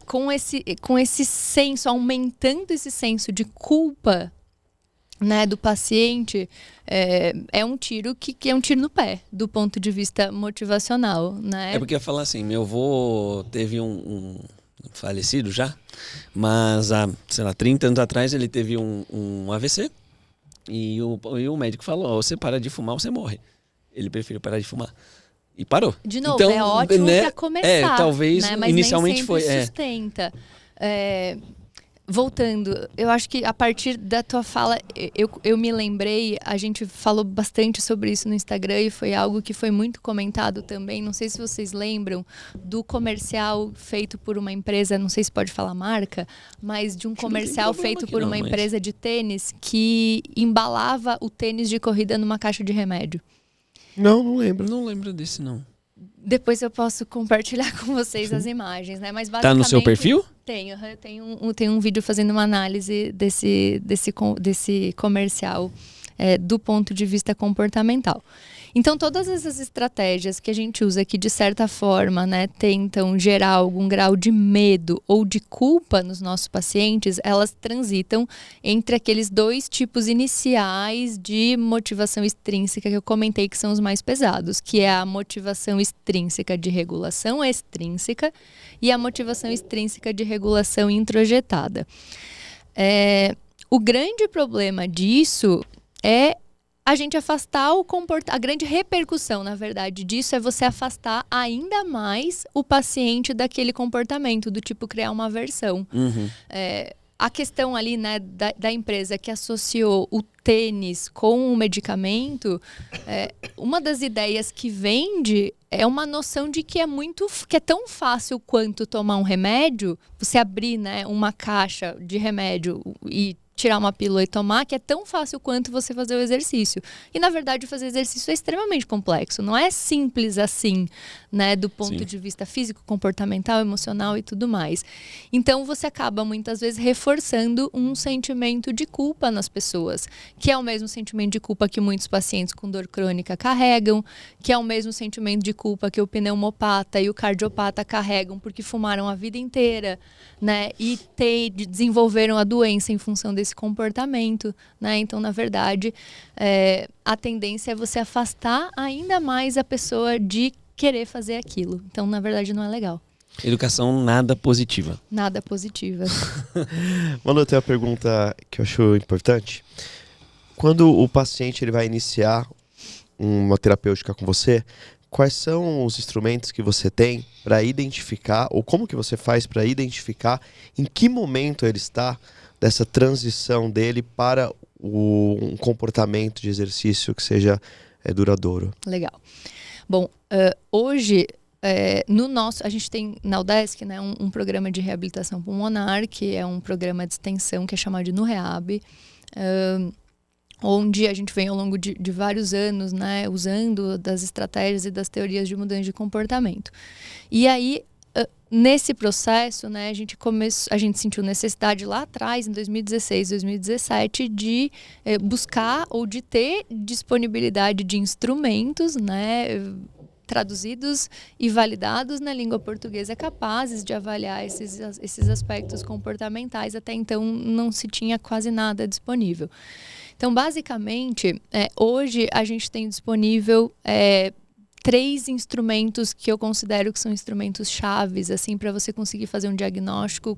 com esse senso, aumentando esse senso de culpa, né, do paciente, é um tiro que é um tiro no pé, do ponto de vista motivacional, né? É porque eu ia falar assim, meu avô teve um falecido já, mas há, sei lá, 30 anos atrás ele teve um AVC. E o médico falou, você para de fumar, você morre. Ele preferiu parar de fumar. E parou. De novo, então, é ótimo né, para começar. Talvez, né? Mas inicialmente nem sempre foi. sustenta. Voltando, eu acho que a partir da tua fala, eu me lembrei, a gente falou bastante sobre isso no Instagram e foi algo que foi muito comentado também. Não sei se vocês lembram do comercial feito por uma empresa, não sei se pode falar marca, mas de um comercial feito por uma empresa de tênis que embalava o tênis de corrida numa caixa de remédio. Não lembro. Não lembro desse, não. Depois eu posso compartilhar com vocês as imagens, né? Mas tá no seu perfil? Tenho. Eu tenho um vídeo fazendo uma análise desse comercial do ponto de vista comportamental. Então, todas essas estratégias que a gente usa que, de certa forma, né, tentam gerar algum grau de medo ou de culpa nos nossos pacientes, elas transitam entre aqueles 2 tipos iniciais de motivação extrínseca que eu comentei que são os mais pesados, que é a motivação extrínseca de regulação extrínseca e a motivação extrínseca de regulação introjetada. O grande problema disso é a gente afastar o comportamento. A grande repercussão, na verdade, disso é você afastar ainda mais o paciente daquele comportamento, do tipo criar uma aversão. A questão ali, né, da empresa que associou o tênis com o medicamento, uma das ideias que vende é uma noção de que é tão fácil quanto tomar um remédio, você abrir, né, uma caixa de remédio e tirar uma pílula e tomar, que é tão fácil quanto você fazer o exercício. E, na verdade, fazer exercício é extremamente complexo. Não é simples assim, né? Do ponto de vista físico, comportamental, emocional e tudo mais. Então, você acaba, muitas vezes, reforçando um sentimento de culpa nas pessoas, que é o mesmo sentimento de culpa que muitos pacientes com dor crônica carregam, que é o mesmo sentimento de culpa que o pneumopata e o cardiopata carregam porque fumaram a vida inteira, né? E desenvolveram a doença em função desse comportamento, né? Então, na verdade, a tendência é você afastar ainda mais a pessoa de querer fazer aquilo. Então, na verdade, não é legal. Educação nada positiva. Nada positiva. Manu, eu tenho uma pergunta que eu acho importante. Quando o paciente ele vai iniciar uma terapêutica com você, quais são os instrumentos que você tem para identificar, ou como que você faz para identificar em que momento ele está dessa transição dele para um comportamento de exercício que seja duradouro? Legal. Bom, hoje, a gente tem na UDESC, né, um programa de reabilitação pulmonar, que é um programa de extensão que é chamado de NuReab, onde a gente vem ao longo de vários anos, né, usando das estratégias e das teorias de mudança de comportamento. E aí, nesse processo, né, a gente sentiu necessidade lá atrás, em 2016, 2017, de buscar ou de ter disponibilidade de instrumentos, né, traduzidos e validados na língua portuguesa, capazes de avaliar esses aspectos comportamentais. Até então não se tinha quase nada disponível. Então, basicamente, hoje a gente tem disponível 3 instrumentos que eu considero que são instrumentos chaves, assim, para você conseguir fazer um diagnóstico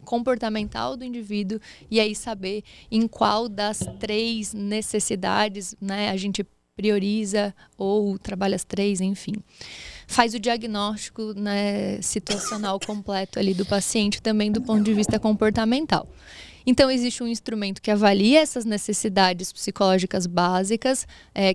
comportamental do indivíduo e aí saber em qual das 3 necessidades, né, a gente prioriza ou trabalha as 3, enfim. Faz o diagnóstico, né, situacional completo ali do paciente, também do ponto de vista comportamental. Então, existe um instrumento que avalia essas necessidades psicológicas básicas,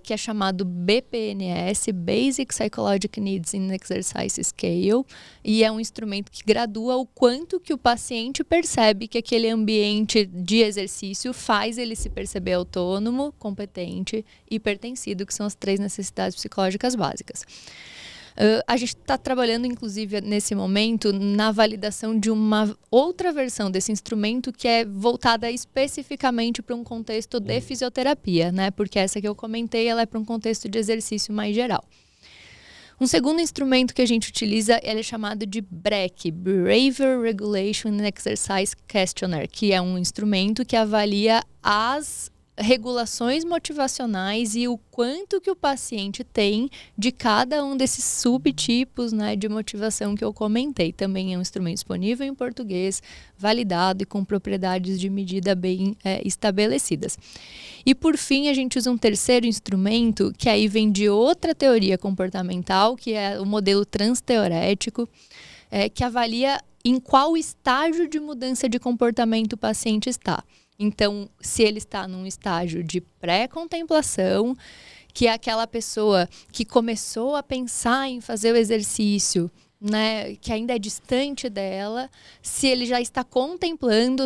que é chamado BPNS, Basic Psychological Needs in Exercise Scale, e é um instrumento que gradua o quanto que o paciente percebe que aquele ambiente de exercício faz ele se perceber autônomo, competente e pertencido, que são as 3 necessidades psicológicas básicas. A gente está trabalhando, inclusive, nesse momento, na validação de uma outra versão desse instrumento que é voltada especificamente para um contexto de fisioterapia, né? Porque essa que eu comentei, ela é para um contexto de exercício mais geral. Um segundo instrumento que a gente utiliza, ele é chamado de BREC, Behavior Regulation and Exercise Questionnaire, que é um instrumento que avalia as regulações motivacionais e o quanto que o paciente tem de cada um desses subtipos, né, de motivação que eu comentei. Também é um instrumento disponível em português, validado e com propriedades de medida bem estabelecidas. E por fim, a gente usa um terceiro instrumento que aí vem de outra teoria comportamental, que é o modelo transteorético, que avalia em qual estágio de mudança de comportamento o paciente está. Então, se ele está num estágio de pré-contemplação, que é aquela pessoa que começou a pensar em fazer o exercício, né, que ainda é distante dela, se ele já está contemplando,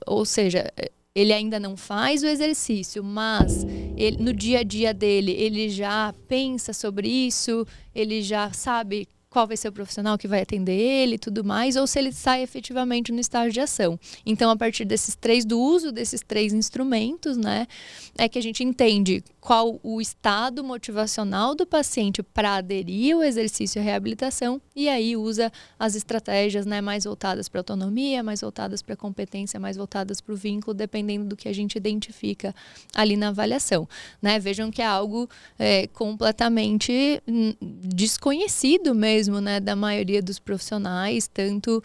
ou seja, ele ainda não faz o exercício, mas no dia a dia dele, ele já pensa sobre isso, ele já sabe qual vai ser o profissional que vai atender ele e tudo mais, ou se ele sai efetivamente no estágio de ação. Então, a partir do uso desses 3 instrumentos, né, é que a gente entende qual o estado motivacional do paciente para aderir ao exercício e reabilitação, e aí usa as estratégias, né, mais voltadas para autonomia, mais voltadas para competência, mais voltadas para o vínculo, dependendo do que a gente identifica ali na avaliação. Né? Vejam que é algo completamente desconhecido mesmo, né, da maioria dos profissionais, tanto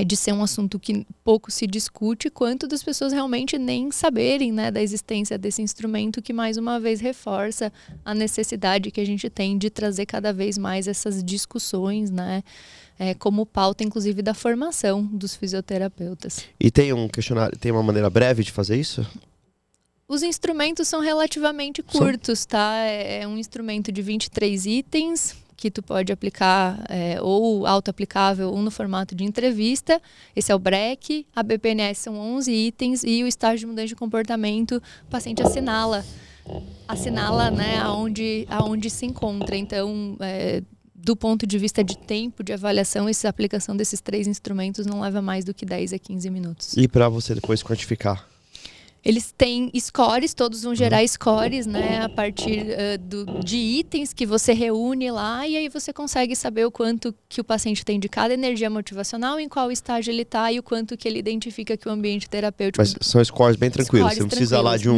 de ser um assunto que pouco se discute, quanto das pessoas realmente nem saberem, né, da existência desse instrumento, que mais uma vez reforça a necessidade que a gente tem de trazer cada vez mais essas discussões, né, como pauta, inclusive, da formação dos fisioterapeutas. E tem um questionário, tem uma maneira breve de fazer isso? Os instrumentos são relativamente curtos, tá? É um instrumento de 23 itens, que tu pode aplicar ou auto-aplicável ou no formato de entrevista. Esse é o BREC, a BPNS são 11 itens e o estágio de mudança de comportamento, o paciente assinala, né, aonde se encontra. Então, do ponto de vista de tempo de avaliação, essa aplicação desses 3 instrumentos não leva mais do que 10 a 15 minutos. E para você depois quantificar? Eles têm scores, todos vão gerar scores, né, a partir de itens que você reúne lá, e aí você consegue saber o quanto que o paciente tem de cada energia motivacional, em qual estágio ele está e o quanto que ele identifica que o ambiente terapêutico... Mas são scores bem tranquilos, você não precisa lá de um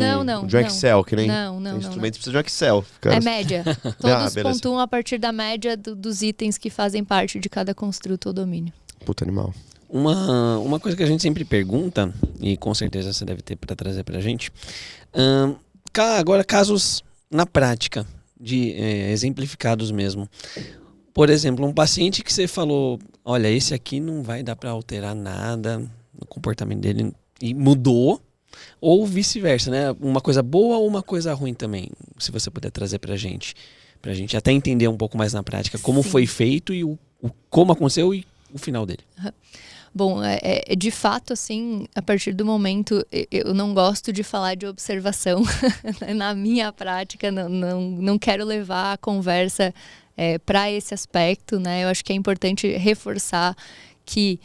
Excel, que nem instrumento precisa de um Excel. É média. Todos pontuam a partir da média dos itens que fazem parte de cada construto ou domínio. Puta animal. Uma coisa que a gente sempre pergunta, e com certeza você deve ter para trazer para a gente, agora casos na prática, exemplificados mesmo. Por exemplo, um paciente que você falou, olha, esse aqui não vai dar para alterar nada no comportamento dele, e mudou, ou vice-versa, né? Uma coisa boa ou uma coisa ruim também, se você puder trazer para a gente até entender um pouco mais na prática como foi feito e como aconteceu e o final dele. Bom, de fato, assim, a partir do momento, eu não gosto de falar de observação na minha prática, não quero levar a conversa para esse aspecto, né? Eu acho que é importante reforçar que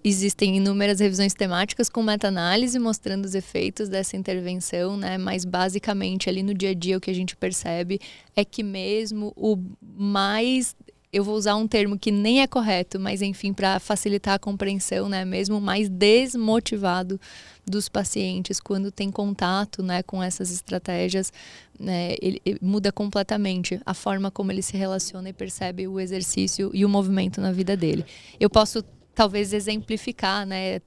existem inúmeras revisões temáticas com meta-análise mostrando os efeitos dessa intervenção, né? Mas basicamente ali no dia a dia o que a gente percebe é que mesmo o mais... Eu vou usar um termo que nem é correto, mas enfim, para facilitar a compreensão, né? Mesmo mais desmotivado dos pacientes, quando tem contato, né, com essas estratégias, né, ele muda completamente a forma como ele se relaciona e percebe o exercício e o movimento na vida dele. Eu posso talvez exemplificar, né,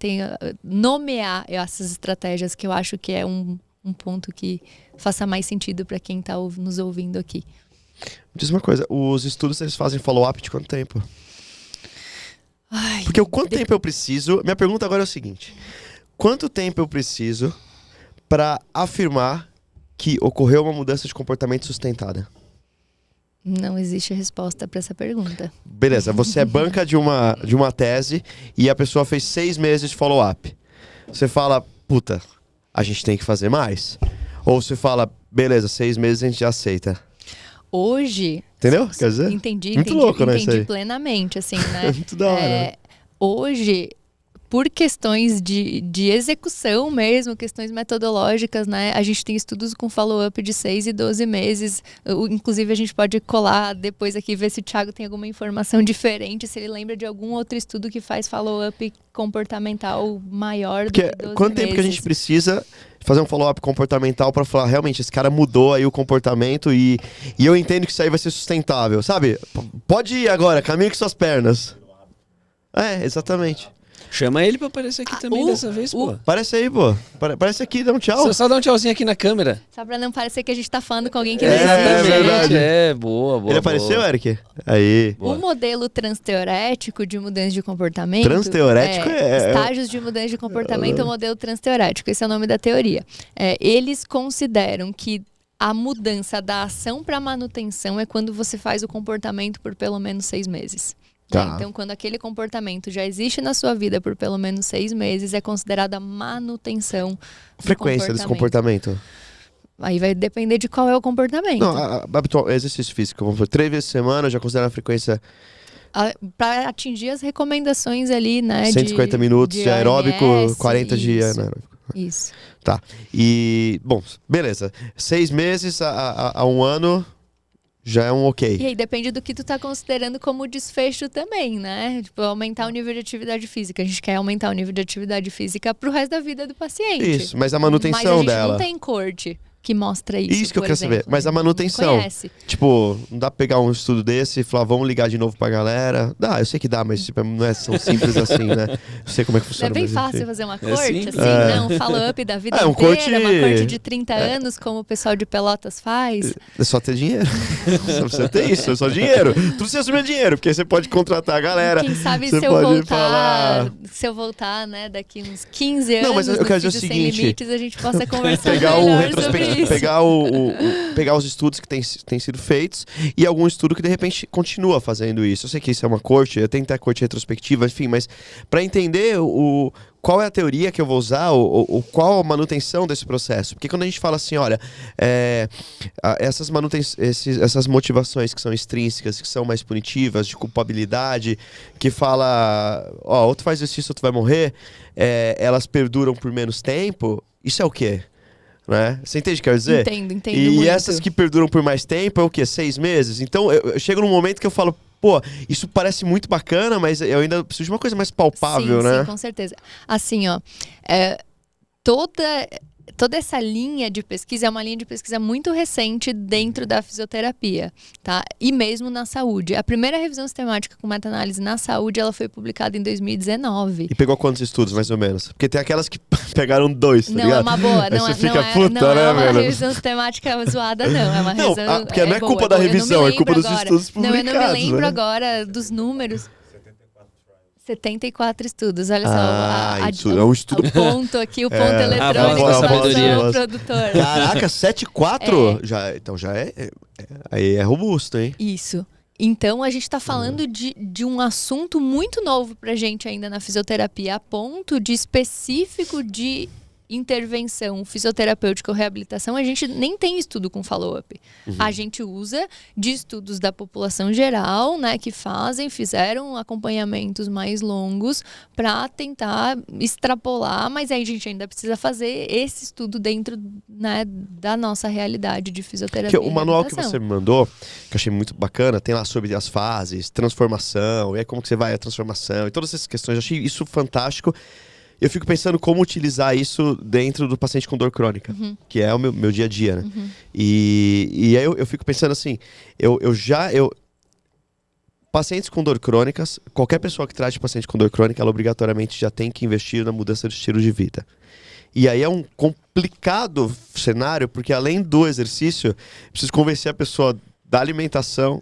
nomear essas estratégias, que eu acho que é um ponto que faça mais sentido para quem está nos ouvindo aqui. Diz uma coisa, os estudos eles fazem follow-up de quanto tempo? Porque o quanto tempo eu preciso... Minha pergunta agora é o seguinte. Quanto tempo eu preciso para afirmar que ocorreu uma mudança de comportamento sustentada? Não existe resposta para essa pergunta. Beleza, você é banca de uma tese e a pessoa fez 6 meses de follow-up. Você fala, puta, a gente tem que fazer mais? Ou você fala, beleza, 6 meses a gente já aceita? Hoje... Entendeu? Quer dizer? Entendi plenamente, assim, né? Muito da hora. Né? Hoje, por questões de execução mesmo, questões metodológicas, né? A gente tem estudos com follow-up de 6 e 12 meses. Inclusive, a gente pode colar depois aqui, ver se o Thiago tem alguma informação diferente, se ele lembra de algum outro estudo que faz follow-up comportamental maior do que 12 meses. Quanto tempo que a gente precisa fazer um follow-up comportamental para falar, realmente, esse cara mudou aí o comportamento e eu entendo que isso aí vai ser sustentável, sabe? Pode ir agora, caminhe com suas pernas. Exatamente. Chama ele pra aparecer aqui também dessa vez, pô. Aparece aí, pô. Aparece aqui, dá um tchau. Só dá um tchauzinho aqui na câmera. Só pra não parecer que a gente tá falando com alguém que verdade. Boa. Ele apareceu, Eric? Aí. O modelo transteorético de mudança de comportamento... Transteorético estágios de mudança de comportamento é o modelo transteorético. Esse é o nome da teoria. Eles consideram que a mudança da ação para manutenção é quando você faz o comportamento por pelo menos 6 meses. Tá. Então, quando aquele comportamento já existe na sua vida por pelo menos 6 meses, é considerada manutenção. Frequência desse comportamento? Aí vai depender de qual é o comportamento. Não, habitual, exercício físico, vamos por 3 vezes por semana, já considera a frequência Para atingir as recomendações ali, né? 150 minutos de aeróbico, OMS, 40 de isso. anaeróbico. Isso. Tá. E, bom, beleza. 6 meses a 1 ano já é um ok. E aí depende do que tu tá considerando como desfecho também, né? Tipo, aumentar o nível de atividade física. A gente quer aumentar o nível de atividade física pro resto da vida do paciente. Isso, mas a manutenção mas a gente dela. não tem corte que mostra isso. Isso que eu por quero saber. exemplo. Mas a manutenção. Não conhece. Tipo, não dá pra pegar um estudo desse e falar, vamos ligar de novo pra galera. Dá, eu sei que dá, mas tipo, não é tão simples assim, né? Eu sei como é que Não funciona. é bem mas fácil enfim. fazer uma corte, simples. assim, né? Um follow-up da vida um inteira, corte- uma corte de 30 anos, como o pessoal de Pelotas faz. É só ter dinheiro. Só precisa ter isso, é só dinheiro. Tudo precisa assumir dinheiro, porque aí você pode contratar a galera. Quem sabe você se eu pode voltar, falar. né, daqui uns 15 anos, Não, mas eu no quero dizer o Vídeo seguinte, Sem Limites, a gente possa conversar pegar o melhor sobre retrospectivo, isso. pegar os estudos que têm sido feitos e algum estudo que de repente continua fazendo isso. Eu sei que isso é uma corte, eu tenho que ter a corte retrospectiva, enfim, mas para entender qual é a teoria que eu vou usar, qual a manutenção desse processo. Porque quando a gente fala assim, olha, essas motivações que são extrínsecas, que são mais punitivas, de culpabilidade, que fala, ó, outro faz exercício, outro vai morrer, elas perduram por menos tempo, isso é o quê? Né? Você entende o que eu quero dizer? Entendo E muito. essas que perduram por mais tempo é o quê? 6 meses? Então eu chego num momento que eu falo, pô, isso parece muito bacana, mas eu ainda preciso de uma coisa mais palpável, sim, né? Sim, com certeza. Assim, ó, toda essa linha de pesquisa é uma linha de pesquisa muito recente dentro da fisioterapia, tá? E mesmo na saúde. A primeira revisão sistemática com meta-análise na saúde, ela foi publicada em 2019. E pegou quantos estudos, mais ou menos? Porque tem aquelas que pegaram 2, tá Não ligado? é uma boa, Aí não você é, fica não é, puta, não né, é uma velho? revisão sistemática zoada, não. É uma Não, revisão. porque não é culpa boa, da boa. Eu não revisão, me é culpa lembro dos agora. estudos Não, eu não me publicados, lembro né? agora dos números. 74 estudos, olha só. É um estudo. O ponto aqui, o ponto a eletrônico voz da do sabedoria. nosso produtor. Caraca, 7,4? Então já aí é robusto, hein? Isso. Então, a gente está falando de um assunto muito novo pra gente ainda na fisioterapia, a ponto de específico de intervenção fisioterapêutica ou reabilitação, a gente nem tem estudo com follow-up. A gente usa de estudos da população geral, né, que fizeram acompanhamentos mais longos para tentar extrapolar, mas aí a gente ainda precisa fazer esse estudo dentro, né, da nossa realidade de fisioterapia. O manual que reabilitação. você me mandou, que eu achei muito bacana, tem lá sobre as fases, transformação, e aí como que você vai a transformação, e todas essas questões, eu achei isso fantástico. Eu fico pensando como utilizar isso dentro do paciente com dor crônica, que é o meu dia a dia, né? E aí eu fico pensando assim, pacientes com dor crônicas, qualquer pessoa que trate paciente com dor crônica, ela obrigatoriamente já tem que investir na mudança de estilo de vida. E aí é um complicado cenário, porque além do exercício, eu preciso convencer a pessoa da alimentação.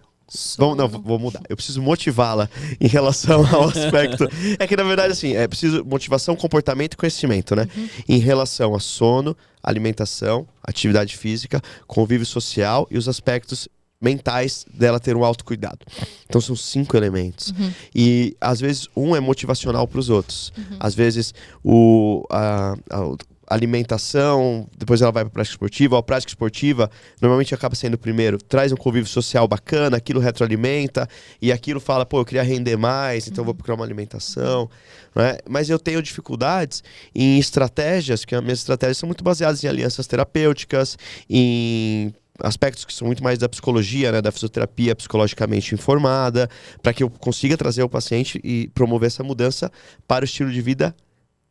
Vou mudar. Eu preciso motivá-la em relação ao aspecto. É que na verdade, assim, é preciso motivação, comportamento e conhecimento, né? Em relação a sono, alimentação, atividade física, convívio social e os aspectos mentais dela ter um autocuidado. Então são 5 elementos. E às vezes um é motivacional para os outros. Às vezes a alimentação, depois ela vai para a prática esportiva, ou a prática esportiva normalmente acaba sendo primeiro, traz um convívio social bacana, aquilo retroalimenta, e aquilo fala, pô, eu queria render mais, então eu vou procurar uma alimentação, né? Mas eu tenho dificuldades em estratégias, que as minhas estratégias são muito baseadas em alianças terapêuticas, em aspectos que são muito mais da psicologia, né, da fisioterapia psicologicamente informada, para que eu consiga trazer o paciente e promover essa mudança para o estilo de vida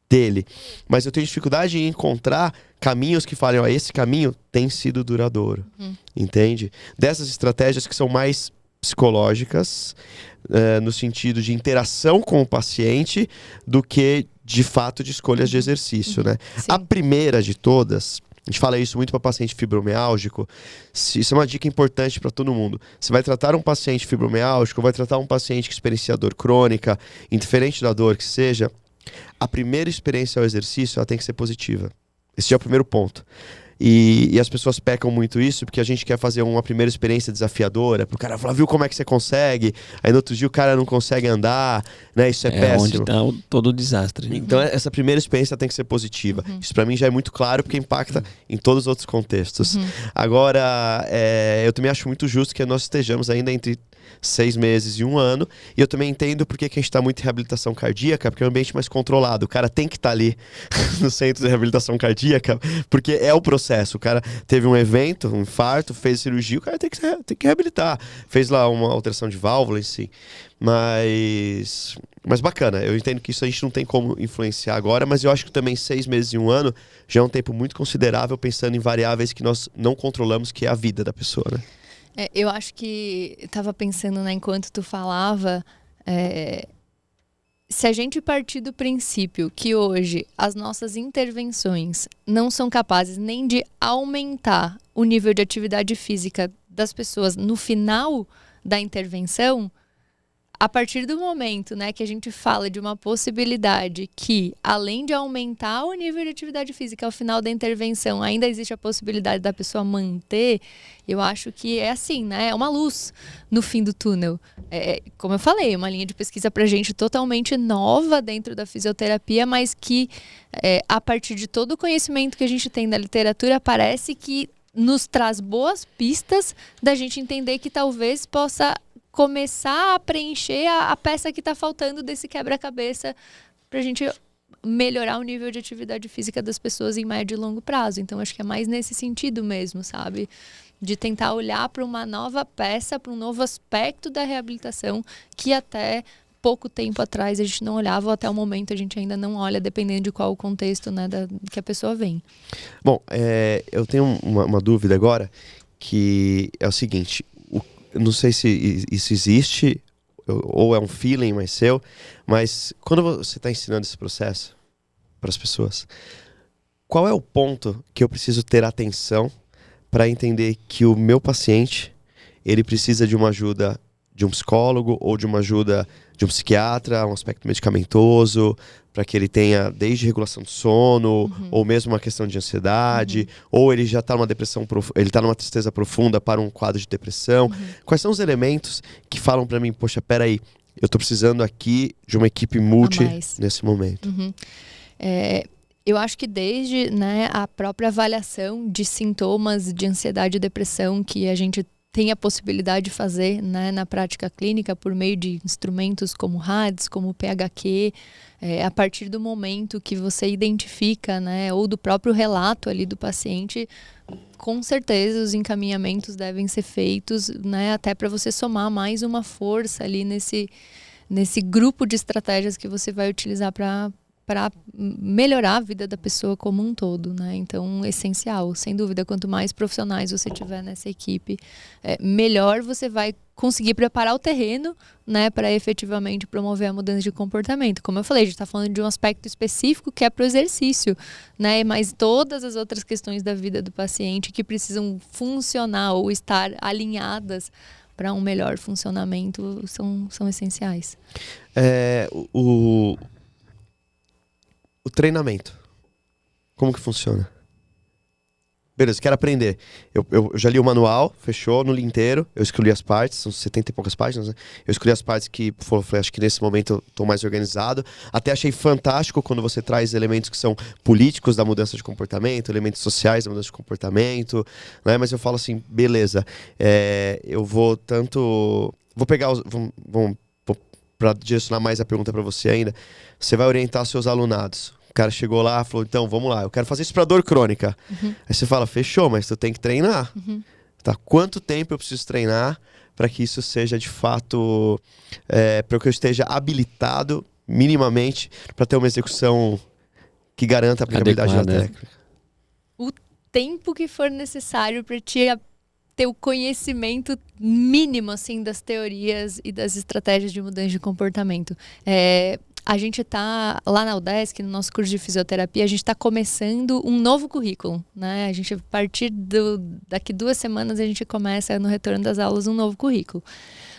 dele. Mas eu tenho dificuldade em encontrar caminhos que falem, ó, esse caminho tem sido duradouro. Entende? Dessas estratégias que são mais psicológicas, no sentido de interação com o paciente, do que, de fato, de escolhas de exercício, né? Sim. A primeira de todas, a gente fala isso muito para paciente fibromiálgico, isso é uma dica importante para todo mundo. Você vai tratar um paciente fibromiálgico, vai tratar um paciente que experiencia dor crônica, indiferente da dor que seja, a primeira experiência ao exercício ela tem que ser positiva. Esse é o primeiro ponto. E as pessoas pecam muito isso porque a gente quer fazer uma primeira experiência desafiadora, pro cara falar, viu como é que você consegue? Aí no outro dia o cara não consegue andar, né? Isso é péssimo. Onde tá todo o desastre. Né? Então essa primeira experiência tem que ser positiva. Isso pra mim já é muito claro porque impacta em todos os outros contextos. Agora, eu também acho muito justo que nós estejamos ainda entre 6 meses e 1 ano. E eu também entendo porque que a gente está muito em reabilitação cardíaca, porque é um ambiente mais controlado. O cara tem que estar ali no centro de reabilitação cardíaca, porque é o processo. O cara teve um evento, um infarto, fez cirurgia, o cara tem que reabilitar. Fez lá uma alteração de válvula em si. Mas bacana, eu entendo que isso a gente não tem como influenciar agora, mas eu acho que também 6 meses e 1 ano já é um tempo muito considerável pensando em variáveis que nós não controlamos, que é a vida da pessoa, né? Eu acho que estava pensando, né, enquanto tu falava, se a gente partir do princípio que hoje as nossas intervenções não são capazes nem de aumentar o nível de atividade física das pessoas no final da intervenção, a partir do momento, né, que a gente fala de uma possibilidade que, além de aumentar o nível de atividade física ao final da intervenção, ainda existe a possibilidade da pessoa manter, eu acho que é assim, né? É uma luz no fim do túnel. Como eu falei, uma linha de pesquisa pra gente totalmente nova dentro da fisioterapia, mas que, a partir de todo o conhecimento que a gente tem da literatura, parece que nos traz boas pistas da gente entender que talvez possa começar a preencher a peça que está faltando desse quebra-cabeça para a gente melhorar o nível de atividade física das pessoas em médio e longo prazo. Então, acho que é mais nesse sentido mesmo, sabe? De tentar olhar para uma nova peça, para um novo aspecto da reabilitação que até pouco tempo atrás a gente não olhava, ou até o momento a gente ainda não olha, dependendo de qual o contexto, né, que a pessoa vem. Bom, eu tenho uma dúvida agora, que é o seguinte... Não sei se isso existe ou é um feeling mais seu, mas quando você está ensinando esse processo para as pessoas, qual é o ponto que eu preciso ter atenção para entender que o meu paciente ele precisa de uma ajuda de um psicólogo ou de uma ajuda de um psiquiatra, um aspecto medicamentoso, para que ele tenha desde regulação do sono, ou mesmo uma questão de ansiedade, ou ele já está numa depressão, ele está numa tristeza profunda para um quadro de depressão. Quais são os elementos que falam para mim, poxa, peraí, eu estou precisando aqui de uma equipe multi nesse momento? Eu acho que desde, né, a própria avaliação de sintomas de ansiedade e depressão que a gente tem a possibilidade de fazer, né, na prática clínica por meio de instrumentos como RADS, como PHQ, a partir do momento que você identifica, né, ou do próprio relato ali do paciente, com certeza os encaminhamentos devem ser feitos, né, até para você somar mais uma força ali nesse grupo de estratégias que você vai utilizar para melhorar a vida da pessoa como um todo, né? Então, essencial, sem dúvida, quanto mais profissionais você tiver nessa equipe, melhor você vai conseguir preparar o terreno, né, para efetivamente promover a mudança de comportamento. Como eu falei, a gente está falando de um aspecto específico que é para o exercício, né? Mas todas as outras questões da vida do paciente que precisam funcionar ou estar alinhadas para um melhor funcionamento são essenciais. O treinamento, como que funciona? Beleza, quero aprender. Eu já li o manual, fechou, no li inteiro. Eu escolhi as partes, são 70 e poucas páginas, né? Eu escolhi as partes que, falei, acho que nesse momento eu estou mais organizado. Até achei fantástico quando você traz elementos que são políticos da mudança de comportamento, elementos sociais da mudança de comportamento, né? Mas eu falo assim, beleza, eu vou tanto... Vou pegar os... Para direcionar mais a pergunta para você ainda, você vai orientar seus alunados. O cara chegou lá e falou, então, vamos lá, eu quero fazer isso para dor crônica. Aí você fala, fechou, mas tu tem que treinar. Tá? Quanto tempo eu preciso treinar para que isso seja de fato, para que eu esteja habilitado minimamente para ter uma execução que garanta a aplicabilidade da técnica? O tempo que for necessário para ter o conhecimento mínimo, assim, das teorias e das estratégias de mudança de comportamento. A gente está lá na UDESC, no nosso curso de fisioterapia, a gente está começando um novo currículo, né? A gente, a partir daqui 2 semanas, a gente começa, no retorno das aulas, um novo currículo.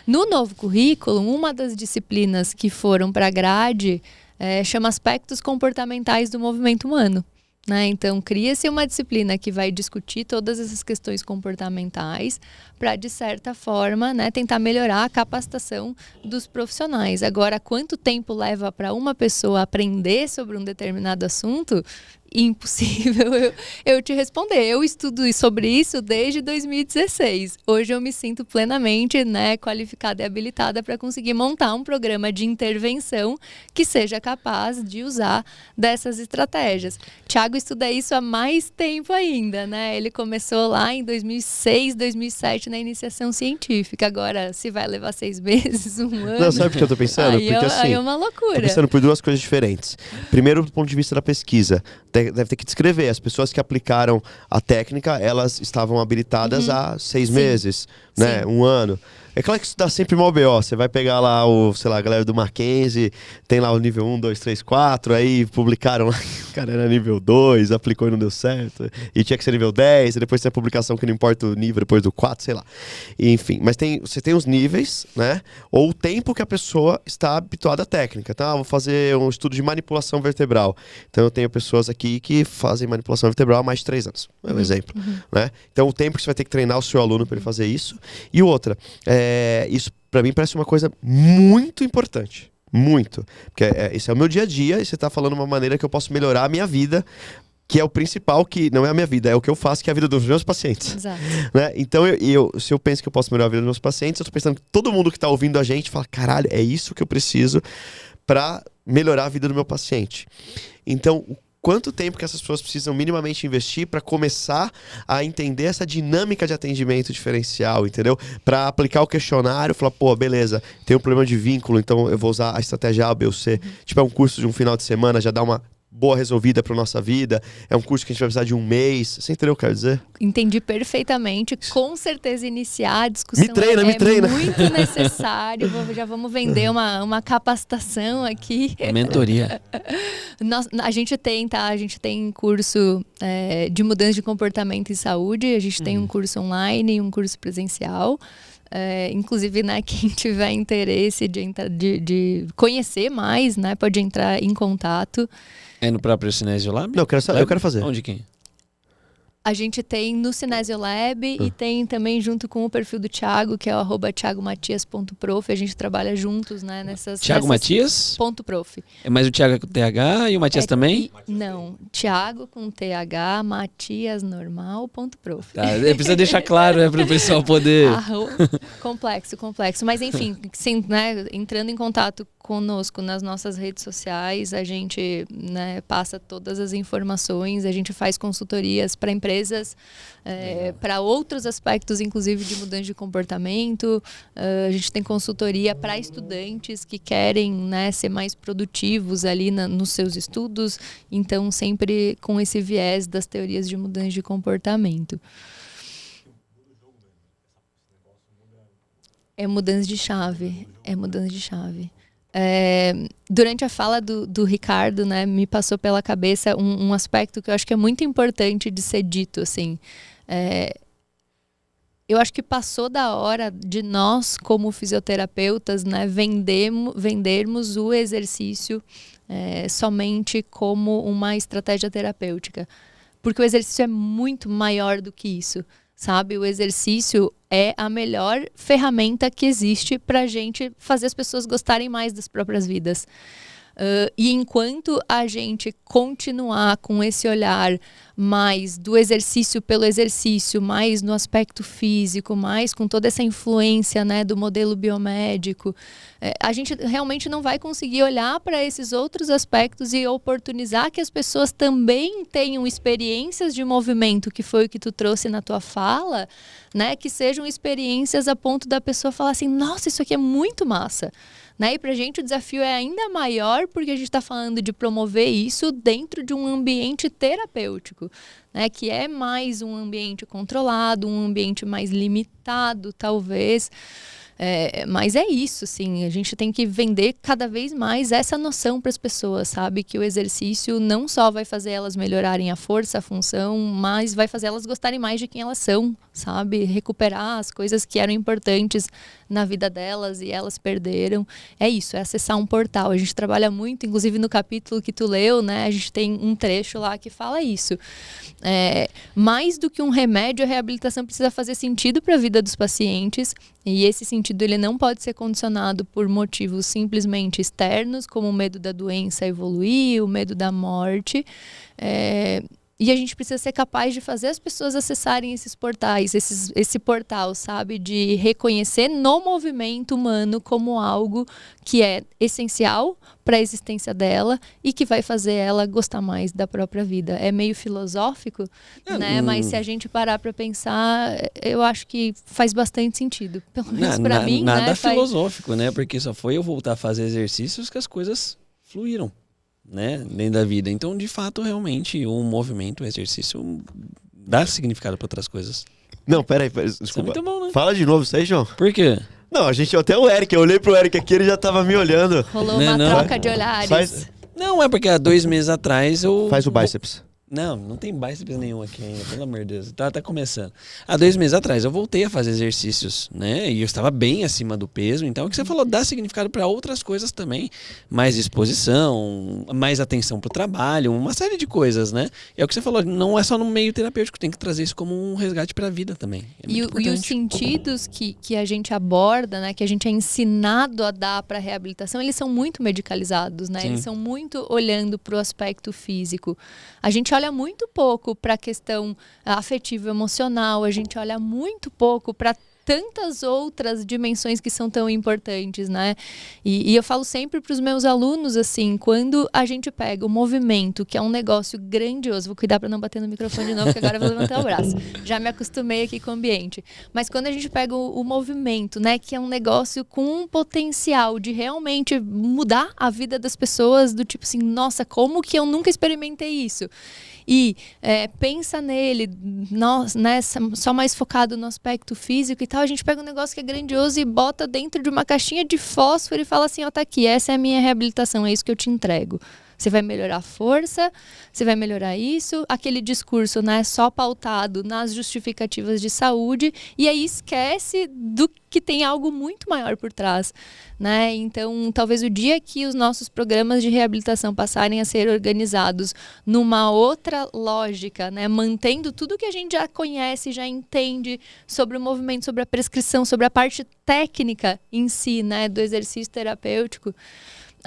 No novo currículo, uma das disciplinas que foram para a grade chama Aspectos Comportamentais do Movimento Humano. né? Então, cria-se uma disciplina que vai discutir todas essas questões comportamentais para, de certa forma, né, tentar melhorar a capacitação dos profissionais. Agora, quanto tempo leva para uma pessoa aprender sobre um determinado assunto? Impossível eu te responder. Eu estudo sobre isso desde 2016. Hoje eu me sinto plenamente, né, qualificada e habilitada para conseguir montar um programa de intervenção que seja capaz de usar dessas estratégias. Thiago estuda isso há mais tempo ainda, né? Ele começou lá em 2006, 2007 na iniciação científica. Agora, se vai levar 6 meses, 1 ano... Não, sabe o que eu tô pensando? Aí, Porque assim, aí é uma loucura. tô pensando por duas coisas diferentes. Primeiro, do ponto de vista da pesquisa. Deve ter que descrever. As pessoas que aplicaram a técnica, elas estavam habilitadas há 6 meses, né? Sim. 1 ano. É claro que isso dá sempre mó BO. Você vai pegar lá a galera do Mackenzie, tem lá o nível 1, 2, 3, 4, aí publicaram lá, o cara era nível 2, aplicou e não deu certo, e tinha que ser nível 10, e depois tem a publicação que não importa o nível, depois do 4, sei lá. E, enfim, mas você tem os níveis, né? Ou o tempo que a pessoa está habituada à técnica, tá? Vou fazer um estudo de manipulação vertebral. Então eu tenho pessoas aqui que fazem manipulação vertebral há mais de 3 anos, é um exemplo, né? Então o tempo que você vai ter que treinar o seu aluno para ele fazer isso. E outra, isso para mim parece uma coisa muito importante. Muito. Porque esse é o meu dia a dia e você está falando uma maneira que eu posso melhorar a minha vida, que é o principal, que não é a minha vida, é o que eu faço, que é a vida dos meus pacientes. Exato. Né? Então, se eu penso que eu posso melhorar a vida dos meus pacientes, eu estou pensando que todo mundo que está ouvindo a gente fala, caralho, é isso que eu preciso para melhorar a vida do meu paciente. Então, quanto tempo que essas pessoas precisam minimamente investir para começar a entender essa dinâmica de atendimento diferencial, entendeu? Para aplicar o questionário, falar, pô, beleza, tem um problema de vínculo, então eu vou usar a estratégia A, B ou C. Tipo, é um curso de um final de semana, já dá uma boa resolvida para nossa vida. É um curso que a gente vai precisar de 1 mês. Você entendeu o que eu quero dizer? Entendi perfeitamente. Com certeza iniciar a discussão Me treina. muito necessário. Já vamos vender uma capacitação aqui. Mentoria. A gente tem, tá? A gente tem curso de mudança de comportamento e saúde. A gente tem um curso online e um curso presencial. Inclusive, né, quem tiver interesse de conhecer mais, né, pode entrar em contato. É no próprio Cinésio Lab? Não, eu quero fazer. Onde quem? A gente tem no Cinésio Lab e tem também junto com o perfil do Thiago, que é o @thiagomatias.prof. A gente trabalha juntos, né, Thiago Matias? .prof. Mas o Thiago é com TH e o Matias também? Não, Thiago com TH, Matias normal, .prof. Tá, precisa deixar claro, para o pessoal poder... Complexo. Mas enfim, sim, né, entrando em contato conosco nas nossas redes sociais, a gente, né, passa todas as informações, a gente faz consultorias para empresas, para outros aspectos, inclusive de mudança de comportamento. A gente tem consultoria para estudantes que querem, né, ser mais produtivos ali nos seus estudos, então sempre com esse viés das teorias de mudança de comportamento. É mudança de chave. Durante a fala do Ricardo, né, me passou pela cabeça um aspecto que eu acho que é muito importante de ser dito, assim. Eu acho que passou da hora de nós, como fisioterapeutas, né, vendermos o exercício somente como uma estratégia terapêutica. Porque o exercício é muito maior do que isso. Sabe, o exercício é a melhor ferramenta que existe para a gente fazer as pessoas gostarem mais das próprias vidas. E enquanto a gente continuar com esse olhar mais do exercício pelo exercício, mais no aspecto físico, mais com toda essa influência, né, do modelo biomédico, a gente realmente não vai conseguir olhar para esses outros aspectos e oportunizar que as pessoas também tenham experiências de movimento, que foi o que tu trouxe na tua fala, né, que sejam experiências a ponto da pessoa falar assim, nossa, isso aqui é muito massa. Né? E para a gente o desafio é ainda maior porque a gente está falando de promover isso dentro de um ambiente terapêutico, né? Que é mais um ambiente controlado, um ambiente mais limitado, talvez. Mas é isso, assim, a gente tem que vender cada vez mais essa noção para as pessoas, sabe? Que o exercício não só vai fazer elas melhorarem a força, a função, mas vai fazer elas gostarem mais de quem elas são, sabe? Recuperar as coisas que eram importantes na vida delas e elas perderam. É isso, é acessar um portal. A gente trabalha muito, inclusive no capítulo que tu leu, né? A gente tem um trecho lá que fala isso. Mais do que um remédio, a reabilitação precisa fazer sentido para a vida dos pacientes, e esse sentido ele não pode ser condicionado por motivos simplesmente externos, como o medo da doença evoluir, o medo da morte. E a gente precisa ser capaz de fazer as pessoas acessarem esses portais, esse portal, sabe? De reconhecer no movimento humano como algo que é essencial para a existência dela e que vai fazer ela gostar mais da própria vida. É meio filosófico, né? Mas se a gente parar para pensar, eu acho que faz bastante sentido. Pelo menos para mim, nada né? filosófico, né? Porque só foi eu voltar a fazer exercícios que as coisas fluíram, né, dentro da vida. Então, de fato, realmente, o movimento, o exercício dá significado para outras coisas. Não, peraí, Isso é desculpa. muito bom, né? Fala de novo isso aí, João. Por quê? Não, até o Eric, eu olhei pro Eric aqui, ele já tava me olhando. Rolou uma troca de olhares. Não, é porque há 2 meses atrás eu... Faz o bíceps. Não tem bíceps nenhum aqui ainda, pelo amor de Deus. Tá começando. Há 2 meses atrás eu voltei a fazer exercícios, né? E eu estava bem acima do peso. Então, o que você falou dá significado para outras coisas também. Mais disposição, mais atenção pro trabalho, uma série de coisas, né? E é o que você falou, não é só no meio terapêutico, tem que trazer isso como um resgate para a vida também. E os sentidos que a gente aborda, né? Que a gente é ensinado a dar para a reabilitação, eles são muito medicalizados, né? Sim. Eles são muito olhando para o aspecto físico. A gente olha muito pouco para a questão afetiva emocional, a gente olha muito pouco para tantas outras dimensões que são tão importantes, né? E eu falo sempre para os meus alunos, assim, quando a gente pega o movimento, que é um negócio grandioso, vou cuidar para não bater no microfone de novo, porque agora eu vou levantar o braço. Já me acostumei aqui com o ambiente. Mas quando a gente pega o movimento, né, que é um negócio com um potencial de realmente mudar a vida das pessoas, do tipo assim, nossa, como que eu nunca experimentei isso? E pensa nele, né, só mais focado no aspecto físico e tal, a gente pega um negócio que é grandioso e bota dentro de uma caixinha de fósforo e fala assim, ó, tá aqui, essa é a minha reabilitação, é isso que eu te entrego. Você vai melhorar a força, você vai melhorar isso, aquele discurso, né, só pautado nas justificativas de saúde, e aí esquece do que tem algo muito maior por trás, né? Então, talvez o dia que os nossos programas de reabilitação passarem a ser organizados numa outra lógica, né, mantendo tudo que a gente já conhece, já entende sobre o movimento, sobre a prescrição, sobre a parte técnica em si, né, do exercício terapêutico,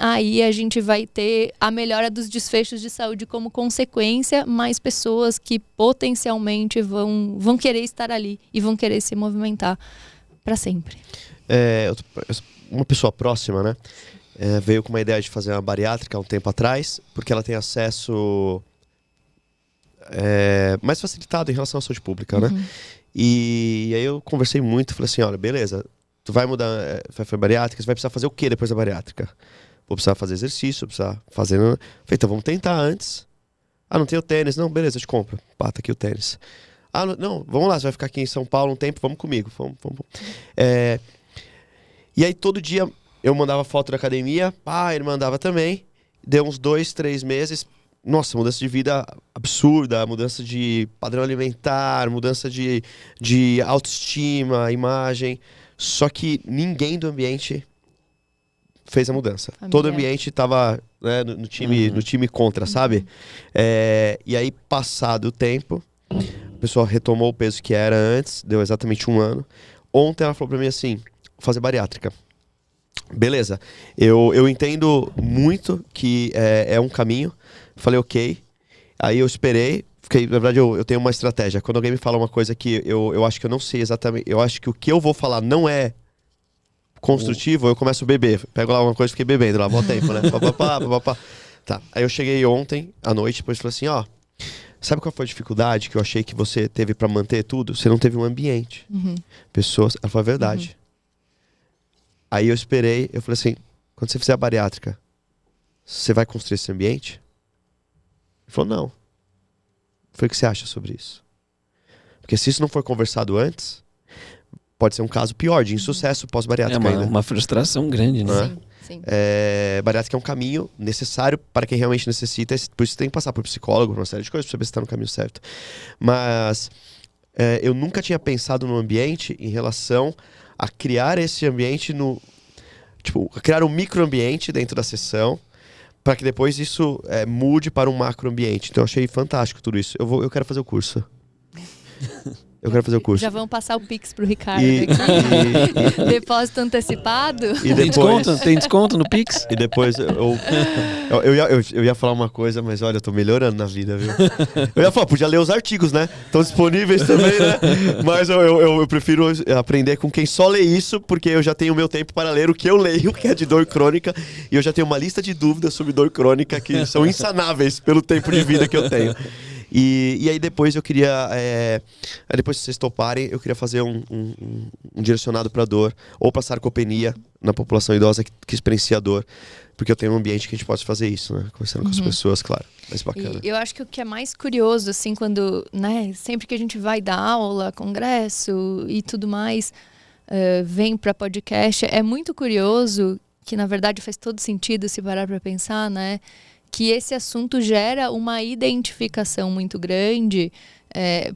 aí a gente vai ter a melhora dos desfechos de saúde como consequência, mais pessoas que potencialmente vão querer estar ali e vão querer se movimentar para sempre. Uma pessoa próxima, né, veio com uma ideia de fazer uma bariátrica há um tempo atrás, porque ela tem acesso mais facilitado em relação à saúde pública, né? E aí eu conversei muito, falei assim, olha, beleza, tu vai mudar, vai fazer bariátrica, você vai precisar fazer o que depois da bariátrica? Vou precisar fazer exercício, vou precisar fazer... Falei, então vamos tentar antes. Ah, não tenho tênis. Não, beleza, eu te compro. Pá, tá aqui o tênis. Ah, não, vamos lá, você vai ficar aqui em São Paulo um tempo, vamos comigo. Vamos. E aí todo dia eu mandava foto da academia, ele mandava também. Deu uns 2, 3 meses. Nossa, mudança de vida absurda, mudança de padrão alimentar, mudança de autoestima, imagem. Só que ninguém do ambiente fez a mudança. Todo o ambiente tava, né, no time contra, sabe? E aí, passado o tempo, a pessoa retomou o peso que era antes, deu exatamente 1 ano. Ontem ela falou pra mim assim, vou fazer bariátrica. Beleza, eu entendo muito que é um caminho. Falei, ok. Aí eu esperei. Na verdade, eu tenho uma estratégia. Quando alguém me fala uma coisa que eu acho que eu não sei exatamente, eu acho que o que eu vou falar não é construtivo, eu começo a beber. Pego lá uma coisa e fiquei bebendo lá, bom tempo, né? Tá. Aí eu cheguei ontem à noite, depois falei assim, ó, sabe qual foi a dificuldade que eu achei que você teve pra manter tudo? Você não teve um ambiente. Pessoas, ela falou a verdade. Aí eu esperei, eu falei assim, quando você fizer a bariátrica, você vai construir esse ambiente? Ele falou, não. Eu falei, o que você acha sobre isso? Porque se isso não for conversado antes, pode ser um caso pior, de insucesso pós-bariátrica ainda. Uma frustração grande, né? Sim, sim. Bariátrica é um caminho necessário para quem realmente necessita, por isso tem que passar por psicólogo, uma série de coisas, para saber se está no caminho certo. Mas eu nunca tinha pensado no ambiente em relação a criar esse ambiente criar um microambiente dentro da sessão, para que depois isso mude para um macroambiente. Então eu achei fantástico tudo isso. Eu quero fazer o curso. Eu quero fazer o curso. Já vamos passar o Pix pro Ricardo aqui. Depósito antecipado. E depois, Tem desconto no Pix? E depois eu ia falar uma coisa, mas olha, eu tô melhorando na vida, viu? Eu ia falar, podia ler os artigos, né? Estão disponíveis também, né? Mas eu prefiro aprender com quem só lê isso, porque eu já tenho o meu tempo para ler o que eu leio, que é de dor crônica, e eu já tenho uma lista de dúvidas sobre dor crônica que são insanáveis pelo tempo de vida que eu tenho. E aí depois eu queria, depois que vocês toparem, eu queria fazer um direcionado para dor ou para sarcopenia na população idosa que experiencia a dor, porque eu tenho um ambiente que a gente pode fazer isso, né? Conversando com as pessoas, claro. Mas bacana. E eu acho que o que é mais curioso, assim, quando, né, sempre que a gente vai dar aula, congresso e tudo mais, vem para podcast, é muito curioso, que na verdade faz todo sentido se parar para pensar, né? Que esse assunto gera uma identificação muito grande,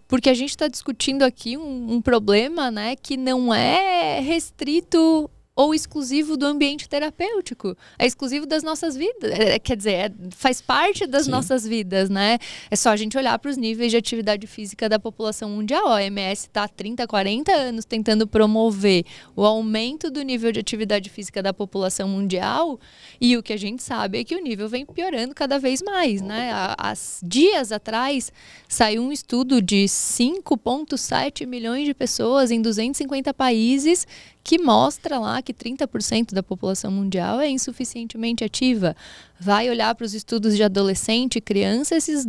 porque a gente está discutindo aqui um problema, né, que não é restrito ou exclusivo do ambiente terapêutico. É exclusivo das nossas vidas. Quer dizer, faz parte das nossas vidas, né? É só a gente olhar para os níveis de atividade física da população mundial. A OMS está há 30, 40 anos tentando promover o aumento do nível de atividade física da população mundial, e o que a gente sabe é que o nível vem piorando cada vez mais, né? Há dias atrás saiu um estudo de 5,7 milhões de pessoas em 250 países que mostra lá que 30% da população mundial é insuficientemente ativa. Vai olhar para os estudos de adolescente e criança, esses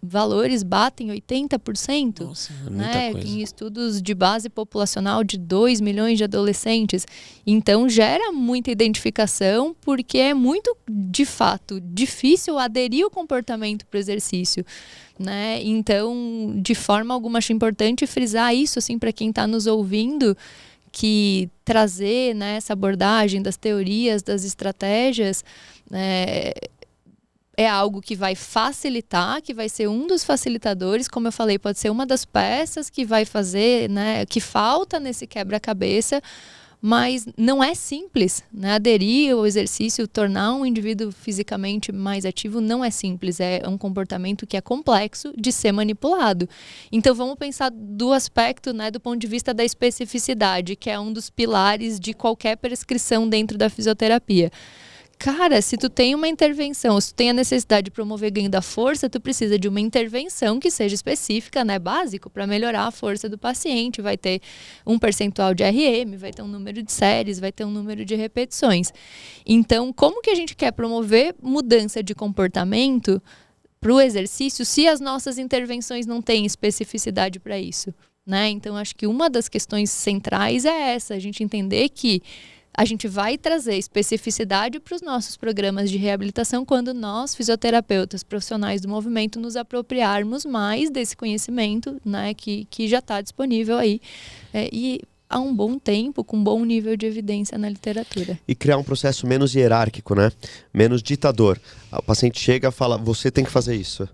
valores batem 80%. Nossa, é muita né? coisa. Em estudos de base populacional de 2 milhões de adolescentes. Então gera muita identificação, porque é muito, de fato, difícil aderir o comportamento para o exercício. Né? Então, de forma alguma, acho importante frisar isso assim, para quem está nos ouvindo, que trazer, né, essa abordagem das teorias, das estratégias, é algo que vai facilitar, que vai ser um dos facilitadores, como eu falei, pode ser uma das peças que vai fazer, né, que falta nesse quebra-cabeça, mas não é simples, né? Aderir ao exercício, tornar um indivíduo fisicamente mais ativo não é simples, é um comportamento que é complexo de ser manipulado. Então vamos pensar do aspecto, né, do ponto de vista da especificidade, que é um dos pilares de qualquer prescrição dentro da fisioterapia. Cara, se tu tem uma intervenção, se tu tem a necessidade de promover ganho da força, tu precisa de uma intervenção que seja específica, né, básico, para melhorar a força do paciente. Vai ter um percentual de RM, vai ter um número de séries, vai ter um número de repetições. Então, como que a gente quer promover mudança de comportamento para o exercício se as nossas intervenções não têm especificidade para isso, né? Então, acho que uma das questões centrais é essa, a gente entender que a gente vai trazer especificidade para os nossos programas de reabilitação quando nós, fisioterapeutas, profissionais do movimento, nos apropriarmos mais desse conhecimento, né, que já está disponível aí e há um bom tempo, com um bom nível de evidência na literatura. E criar um processo menos hierárquico, né? Menos ditador. O paciente chega e fala, você tem que fazer isso.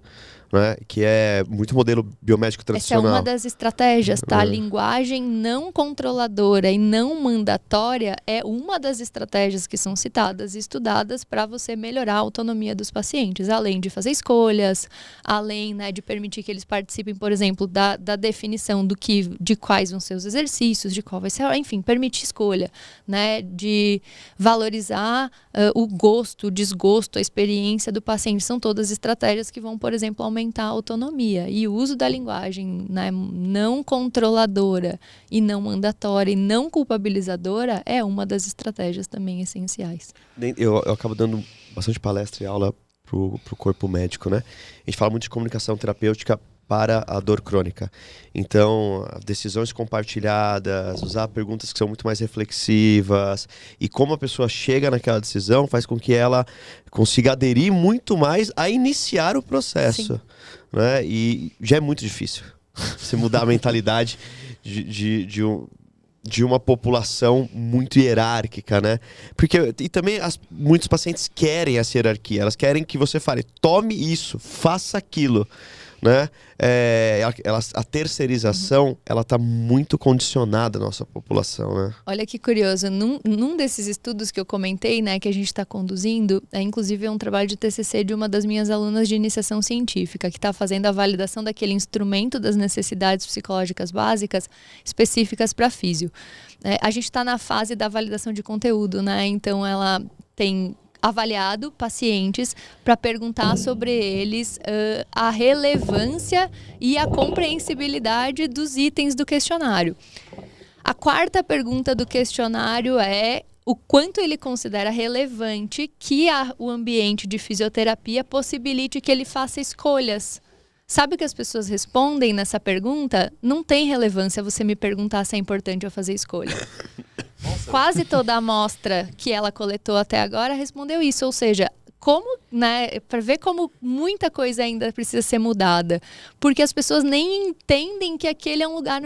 Né? Que é muito modelo biomédico tradicional. Essa é uma das estratégias, tá? A linguagem não controladora e não mandatória é uma das estratégias que são citadas e estudadas para você melhorar a autonomia dos pacientes, além de fazer escolhas, além, né, de permitir que eles participem, por exemplo, da definição de quais vão ser os exercícios, de qual vai ser, enfim, permitir escolha, né, de valorizar o gosto, o desgosto, a experiência do paciente. São todas estratégias que vão, por exemplo, aumentar a autonomia. E o uso da linguagem, né, não controladora e não mandatória e não culpabilizadora é uma das estratégias também essenciais. Eu acabo dando bastante palestra e aula pro corpo médico, né? A gente fala muito de comunicação terapêutica para a dor crônica. Então, decisões compartilhadas, usar perguntas que são muito mais reflexivas, e como a pessoa chega naquela decisão faz com que ela consiga aderir muito mais a iniciar o processo. Né? E já é muito difícil você mudar a mentalidade de de uma população muito hierárquica, né? E também muitos pacientes querem essa hierarquia, elas querem que você fale, tome isso, faça aquilo, né? A terceirização, ela está muito condicionada à nossa população, né? Olha que curioso, num desses estudos que eu comentei, né, que a gente está conduzindo, inclusive é um trabalho de TCC de uma das minhas alunas de iniciação científica, que está fazendo a validação daquele instrumento das necessidades psicológicas básicas específicas para físio. A gente está na fase da validação de conteúdo, né? Então ela tem avaliado pacientes para perguntar sobre eles a relevância e a compreensibilidade dos itens do questionário. A quarta pergunta do questionário é o quanto ele considera relevante que o ambiente de fisioterapia possibilite que ele faça escolhas. Sabe o que as pessoas respondem nessa pergunta? Não tem relevância você me perguntar se é importante eu fazer escolha. Quase toda a amostra que ela coletou até agora respondeu isso, ou seja, para ver como muita coisa ainda precisa ser mudada, porque as pessoas nem entendem que aquele é um lugar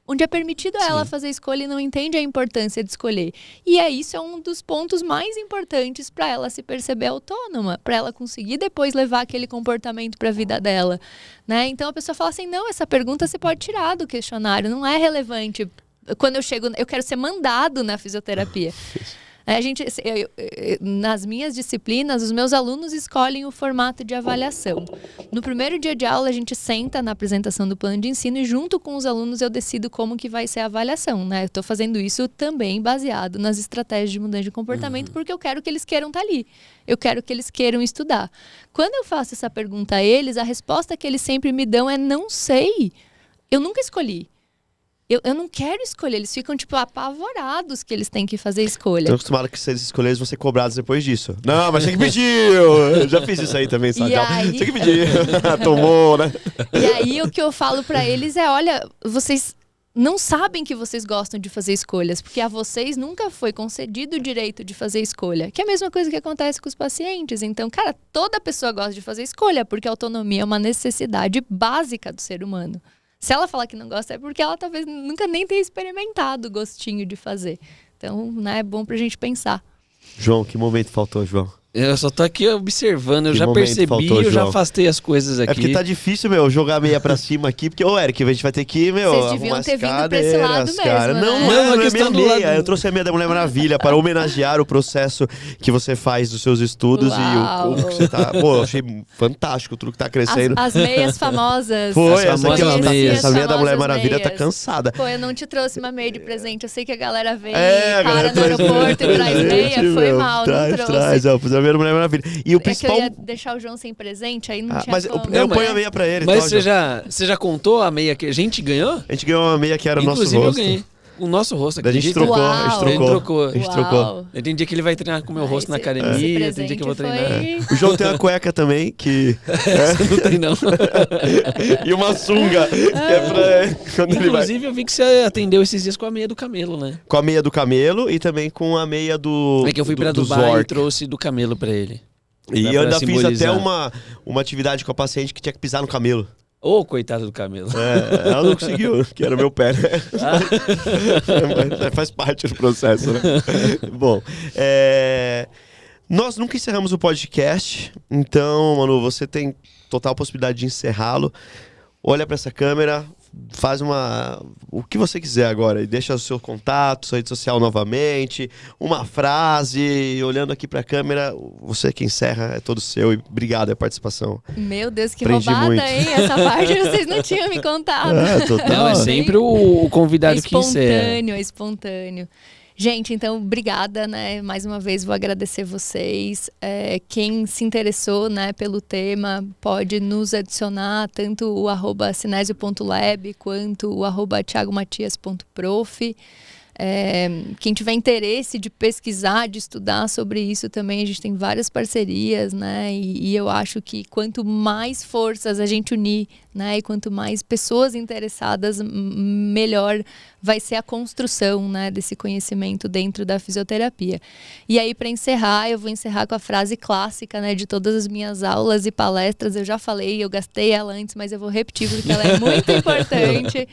onde é permitido a ela fazer escolha e não entende a importância de escolher. E isso é um dos pontos mais importantes para ela se perceber autônoma, para ela conseguir depois levar aquele comportamento para a vida dela, né? Então a pessoa fala assim, não, essa pergunta você pode tirar do questionário, não é relevante. Quando eu quero ser mandado na fisioterapia. Nas minhas disciplinas, os meus alunos escolhem o formato de avaliação. No primeiro dia de aula, a gente senta na apresentação do plano de ensino e junto com os alunos eu decido como que vai ser a avaliação, né? Eu estou fazendo isso também baseado nas estratégias de mudança de comportamento, porque eu quero que eles queiram estar ali. Eu quero que eles queiram estudar. Quando eu faço essa pergunta a eles, a resposta que eles sempre me dão é não sei. Eu nunca escolhi. Eu não quero escolher, eles ficam, apavorados que eles têm que fazer escolha. Estão acostumados que se eles escolherem, vão ser cobrados depois disso. Não, mas tem que pedir! Eu já fiz isso aí também, sabe? Tem que pedir. Tomou, né? E aí, o que eu falo pra eles é, olha, vocês não sabem que vocês gostam de fazer escolhas, porque a vocês nunca foi concedido o direito de fazer escolha, que é a mesma coisa que acontece com os pacientes. Então, cara, toda pessoa gosta de fazer escolha, porque a autonomia é uma necessidade básica do ser humano. Se ela falar que não gosta, é porque ela talvez nunca nem tenha experimentado o gostinho de fazer. Então, né, é bom pra gente pensar. João, que momento faltou, João? Eu só tô aqui observando, eu já percebi, eu já afastei as coisas aqui. É porque tá difícil, jogar a meia pra cima aqui, porque, Eric, a gente vai ter que, vocês deviam ter vindo pra esse lado mesmo, cara. Né? Não, é questão minha meia. Eu trouxe a meia da Mulher Maravilha para homenagear o processo que você faz dos seus estudos. Uau. E o que você tá... Pô, eu achei fantástico tudo que tá crescendo. As meias famosas. Foi, essa meia da Mulher Maravilha tá cansada. Pô, eu não te trouxe uma meia de presente, eu sei que a galera vem para no aeroporto e traz meia, foi mal, não trouxe. Traz, a meia da Mulher Maravilha. E o principal... É que eu ia deixar o João sem presente, aí não tinha mas como. eu ponho a meia pra ele. Mas você já contou a meia que a gente ganhou? A gente ganhou uma meia que era o nosso rosto. Inclusive eu ganhei. O nosso rosto aqui. A gente trocou. A gente trocou. Tem dia que ele vai treinar com o meu rosto na academia, tem dia que eu vou treinar. O João tem uma cueca também, que... Não tem, não. E uma sunga, que é pra... Quando Inclusive, eu vi que você atendeu esses dias com a meia do camelo, né? Com a meia do camelo e também com a meia do... É que eu fui pra Dubai e trouxe do camelo pra ele. E eu ainda fiz até uma atividade com a paciente que tinha que pisar no camelo. Ô, coitado do camelo. Ela não conseguiu, que era meu pé. Mas faz parte do processo, né? Bom, nós nunca encerramos o podcast, então, Manu, você tem total possibilidade de encerrá-lo. Olha para essa câmera, faz o que você quiser agora e deixa o seu contato, sua rede social novamente, uma frase, olhando aqui pra câmera, você que encerra é todo seu e obrigado pela participação. Meu Deus, que Aprendi roubada, muito. hein? Essa parte vocês não tinham me contado. Total. Não, é sempre o convidado que encerra. É espontâneo. Gente, então, obrigada, né? Mais uma vez, vou agradecer vocês. Quem se interessou, né, pelo tema, pode nos adicionar tanto o @cinesio.lab quanto o @thiagomatias.prof. Quem tiver interesse de pesquisar, de estudar sobre isso também, a gente tem várias parcerias, né? E eu acho que quanto mais forças a gente unir, né? E quanto mais pessoas interessadas, melhor vai ser a construção, né, desse conhecimento dentro da fisioterapia. E aí, para encerrar, eu vou encerrar com a frase clássica, né, de todas as minhas aulas e palestras. Eu já falei, eu gastei ela antes, mas eu vou repetir porque ela é muito importante.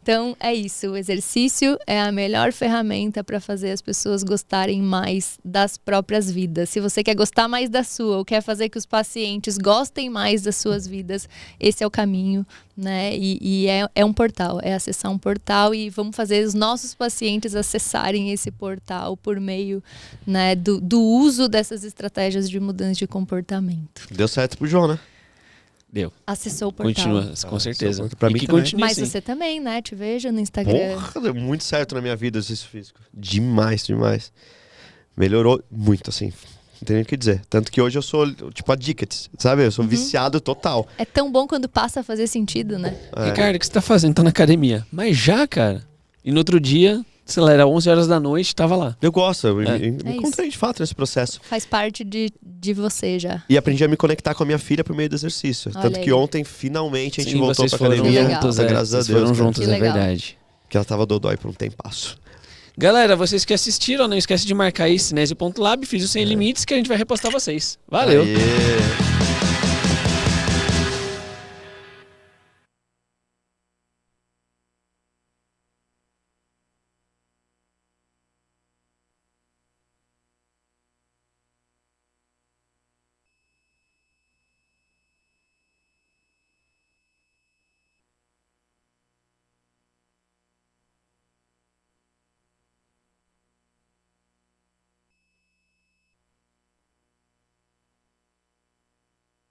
Então, é isso. O exercício é a melhor ferramenta para fazer as pessoas gostarem mais das próprias vidas. Se você quer gostar mais da sua ou quer fazer que os pacientes gostem mais das suas vidas, esse é o caminho, né? E é um portal, é acessar um portal e vamos fazer os nossos pacientes acessarem esse portal por meio, né, do uso dessas estratégias de mudança de comportamento. Deu certo pro João, né? Deu. Acessou o portal. Continua, com certeza. Pra E mim que também. continue Mas assim. você também, né? Te vejo no Instagram. Porra, deu muito certo na minha vida o exercício físico. Demais, demais. Melhorou muito, assim. Não tem nem o que dizer. Tanto que hoje eu sou, tipo, addicted, sabe? Eu sou viciado total. É tão bom quando passa a fazer sentido, né? Ricardo, o que você tá fazendo? Tá na academia. Mas já, cara. E no outro dia, sei lá, era 11 horas da noite, tava lá. Eu gosto, eu É. me encontrei de fato nesse processo. Faz parte de você já. E aprendi a me conectar com a minha filha por meio do exercício. Olha Tanto que aí. ontem, finalmente, a gente Sim, voltou vocês pra foram academia. legal. juntos, Graças a vocês Deus. foram cara. juntos, Que é legal. verdade. Que ela tava dodói por um tempasso. Galera, vocês que assistiram, não esquece de marcar aí Cinésio.lab, fiz o Sem Limites, que a gente vai repostar vocês. Valeu! Aê.